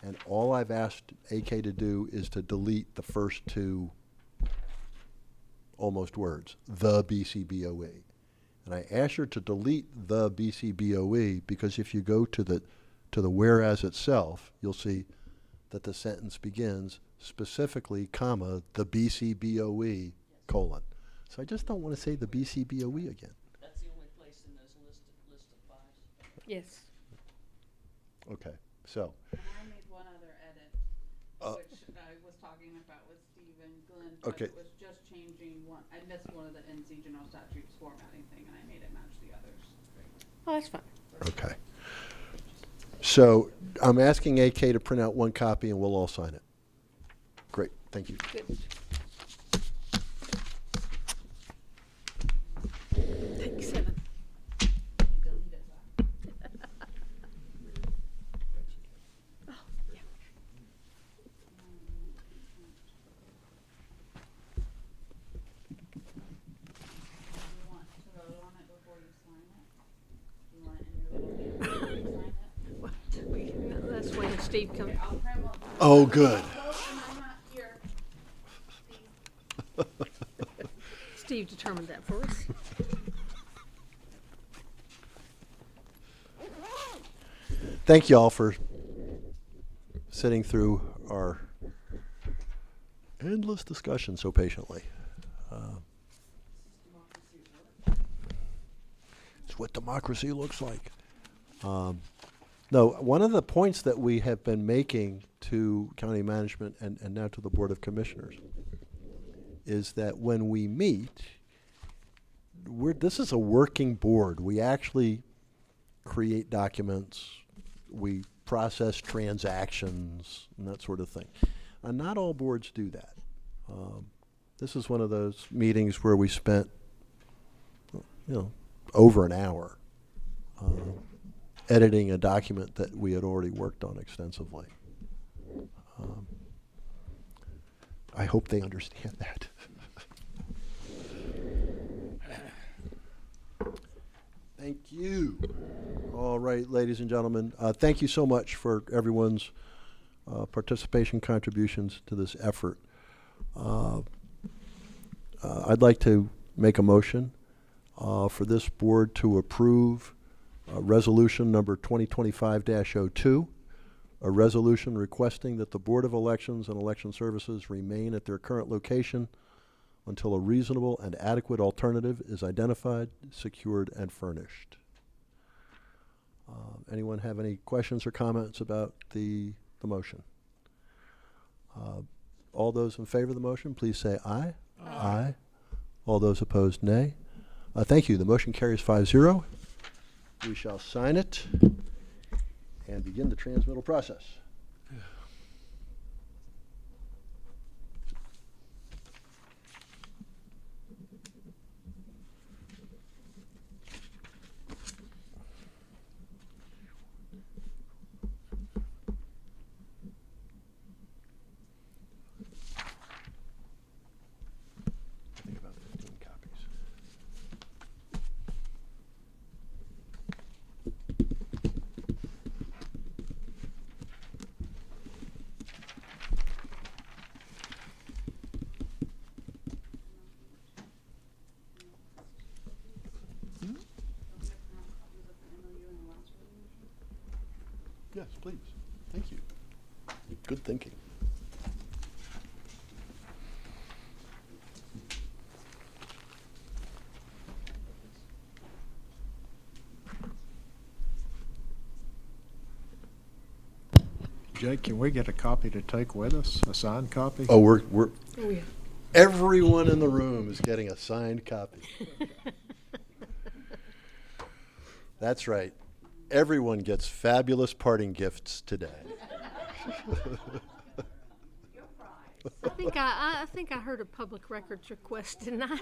And all I've asked AK to do is to delete the first 2 almost words, the BCBOE. And I asked her to delete the BCBOE because if you go to the whereas itself, you'll see that the sentence begins specifically, comma, the BCBOE, colon. So I just don't want to say the BCBOE again. That's the only place in this list of 5. Yes. Okay, so, And I made one other edit, which I was talking about with Steve and Glenn, but Okay. it was just changing one, I missed one of the NC General Statutes formatting thing, and I made it match the others. Oh, that's fine. okay. So I'm asking AK to print out one copy and we'll all sign it. Great, thank you. Good. Take 7. Delete it back. Oh, yeah. You want to vote on it before you sign it? You want it in your little paper before you sign it? Well, That's when Steve comes. Okay, I'll print one. Oh, good. Vote and I'm not here. Steve determined that for us. Thank you all for sitting through our endless discussion so patiently. It's what democracy looks like. No, one of the points that we have been making to county management and now to the Board of Commissioners is that when we meet, this is a working board. We actually create documents, we process transactions, and that sort of thing. And not all boards do that. This is one of those meetings where we spent, over an hour editing a document that we had already worked on extensively. I hope they understand that. Thank you. All right, ladies and gentlemen, thank you so much for everyone's participation, contributions to this effort. I'd like to make a motion for this board to approve resolution number 2025-02, a resolution requesting that the Board of Elections and Election Services remain at their current location until a reasonable and adequate alternative is identified, secured, and furnished. Anyone have any questions or comments about the motion? All those in favor of the motion, please say aye. Aye. All those opposed, nay. Thank you. The motion carries 5-0. We shall sign it and begin the transmittal process. I think about 15 copies. Good thinking. Jake, can we get a copy to take with us, a signed copy? Oh, we're, Oh, yeah. everyone in the room is getting a signed copy. That's right. Everyone gets fabulous parting gifts today. I think I heard a public records request, didn't I?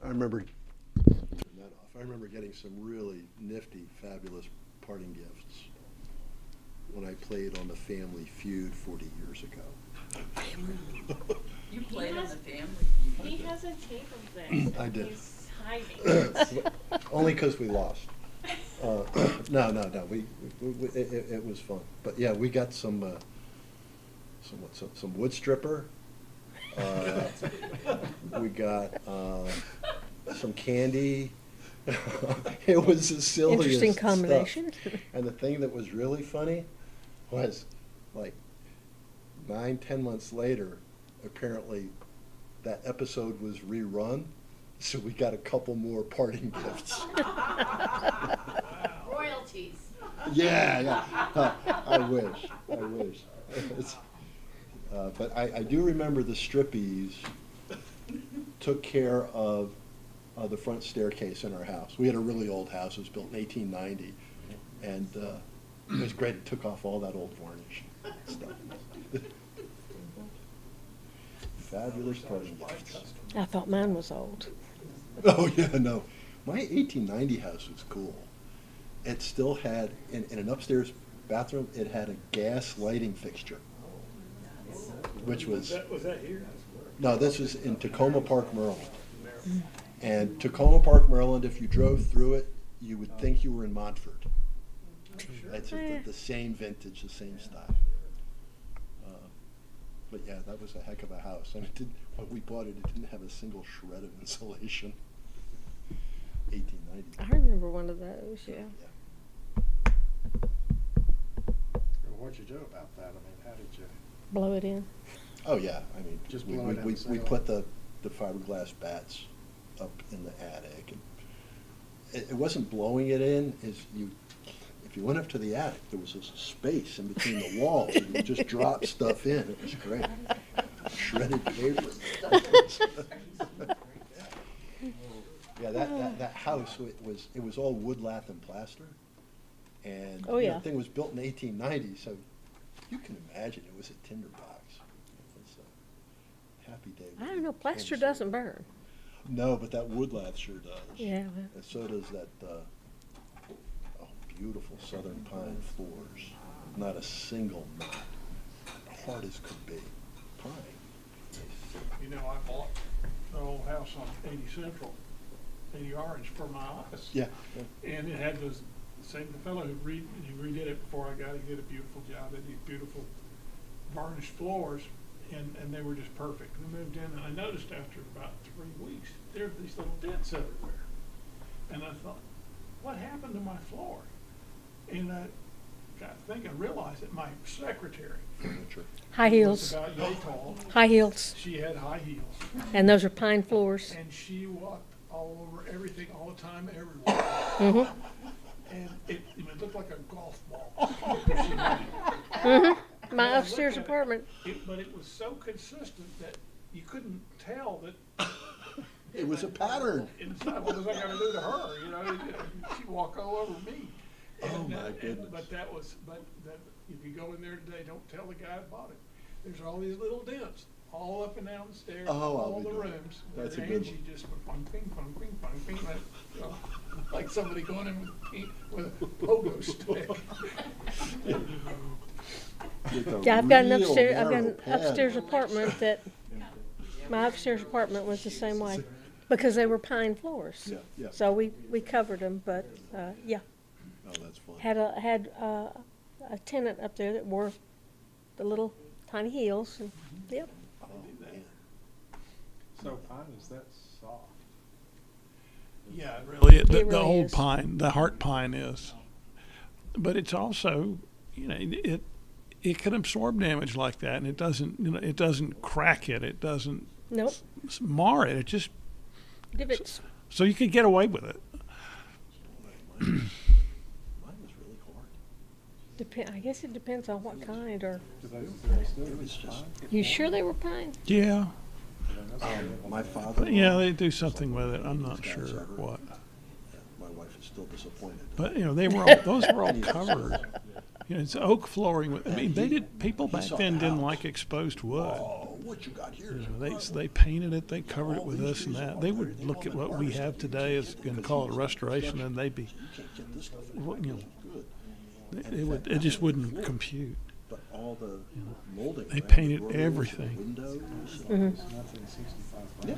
I remember, turn that off. I remember getting some really nifty, fabulous parting gifts when I played on the Family Feud 40 years ago. You played on the Family Feud. He has a tape of this. I did. He's hiding. Only because we lost. No. It was fun. But yeah, we got some wood stripper. We got some candy. It was the silliest Interesting stuff. combination. And the thing that was really funny was, like, 9-10 months later, apparently that episode was rerun, so we got a couple more parting gifts. Royalties. Yeah. I wish. It's, but I do remember the Strippies took care of the front staircase in our house. We had a really old house. It was built in 1890. And it was great. It took off all that old varnish stuff. Fabulous parting gifts. I thought mine was old. Oh, yeah, no. My 1890 house was cool. It still had, in an upstairs bathroom, it had a gas lighting fixture, which was, Was that here? no, this was in Tacoma Park, Maryland. And Tacoma Park, Maryland, if you drove through it, you would think you were in Montfort. It's the same vintage, the same style. But yeah, that was a heck of a house. And it did, when we bought it, it didn't have a single shred of insulation. 1890. I remember one of those, yeah. What'd you do about that? I mean, how did you? Blow it in. Oh, yeah, I mean, Just we, blow we, it out we, the we ceiling. put the fiberglass bats up in the attic. And it wasn't blowing it in, if you went up to the attic, there was this space in between the walls, and you just drop stuff in. It was great. Shredded paper. Yeah, that house, it was all wood, lath, and plaster. And Oh, yeah. the thing was built in 1890, so you can imagine it was a tinderbox. It was a happy day. I don't know, plaster doesn't burn. No, but that wood lath sure does. Yeah. And so does that, beautiful southern pine floors. Not a single knot. Hard as could be. Pine. You know, I bought an old house on 80 Central, 80 Orange for my office. Yeah. And it had those, same fellow who redid it before I got it, he did a beautiful job. They did beautiful varnished floors, and they were just perfect. We moved in, and I noticed after about 3 weeks, there were these little dents everywhere. And I thought, what happened to my floor? And I got thinking, I realized that my secretary Furniture. High was heels, about yay tall. high heels, She had high heels, and those are pine floors. and she walked all over everything, all the time, everywhere. Mhm. And it looked like a golf ball. She had it. Mhm. And My I upstairs looked at apartment. But it was so consistent that you couldn't tell that. It was a pattern. Inside, what was I gonna do to her, you know? She'd walk all over me. Oh, my goodness. But that, if you go in there today, don't tell the guy about it. There's all these little dents, all up and down the stairs, Oh, I'll all be the darned. rooms. That's a And good she one. just went ping, ping, ping, ping, ping, like somebody going in with a pogo stick. Yeah, I've got an Real upstairs, I've got narrow an pad. upstairs apartment that, my upstairs apartment was the same way, because they were pine floors. Yeah. So we covered them, but, yeah. Oh, that's fun. Had a tenant up there that wore the little Piney Hills. And, yep. So pine, is that soft? Yeah, really, It the really old is. pine, the heart pine is. But it's also, it can absorb damage like that, and it doesn't crack it. It doesn't Nope. mar it. It just, Divots. so you could get away with it. Mine was really hard. I guess it depends on what kind. Or It was just, you sure they were pine? Yeah. my father. Yeah, they do something with it. I'm not These sure guys ever- what. My wife is still disappointed. But they were all, those were all covered. It's oak flooring. People back saw then the didn't house. like exposed wood. Oh, what you got here? They painted it, they covered it with this and that. They would look at what we have today as going to call it restoration, and they'd be, You can't get this stuff. well, Good. it just wouldn't compute. But all the molding. They around the painted doors, everything. the windows. Yeah,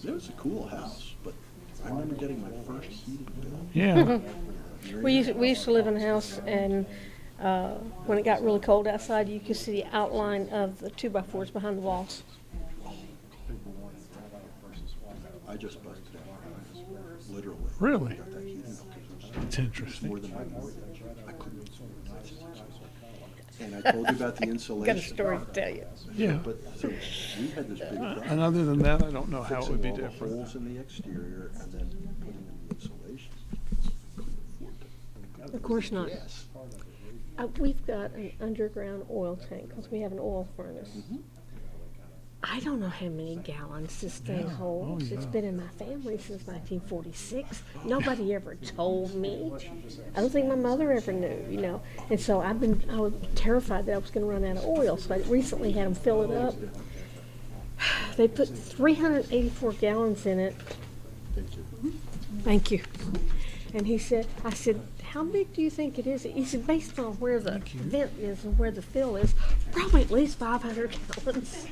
it was a cool house, but I remember getting my first heating bill. Yeah. We used to live in a house, and when it got really cold outside, you could see the outline of the 2x4s behind the walls. I just busted out crying, literally. Really? Got that heating bill. It's interesting. More than my mortgage. I couldn't. And I told you about the insulation. Got a story to tell you. Yeah. But, so, we had this big problem. And other than that, I don't know how it would be Fixing all the different. holes in the exterior and then putting in the insulation. Couldn't afford it. Of course not. Yes. We've got an underground oil tank because we have an oil furnace. I don't know how many gallons this thing holds. It's been in my family since 1946. Nobody ever told me. I don't think my mother ever knew, And so I was terrified that I was going to run out of oil. So I recently had them fill it up. They put 384 gallons in it. Thank you. Thank you. And I said, how big do you think it is? He said, based on where the vent is and where the fill is, probably at least 500 gallons.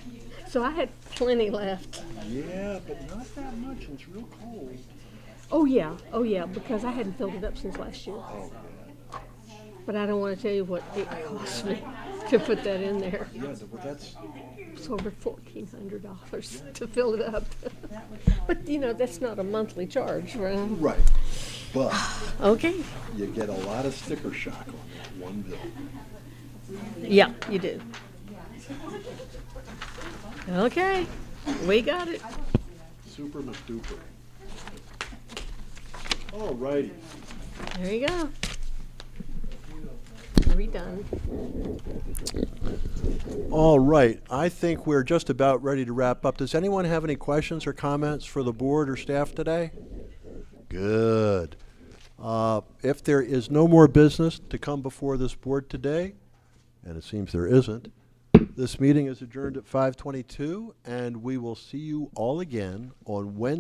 So I had plenty left. Yeah, but not that much. It's real cold. Oh yeah, because I hadn't filled it up since last year. But I don't want to tell you what it cost me to put that in there. Yeah, but that's, It's over $1,400 to fill it up. But that's not a monthly charge, right? right. But Okay. you get a lot of sticker shock on that one bill. Yeah, you do. Okay, we got it. Super duper. All righty. There you go. We done. All right. I think we're just about ready to wrap up. Does anyone have any questions or comments for the board or staff today? Good. If there is no more business to come before this board today, and it seems there isn't, this meeting is adjourned at 5:22, and we will see you all again on Wednesday.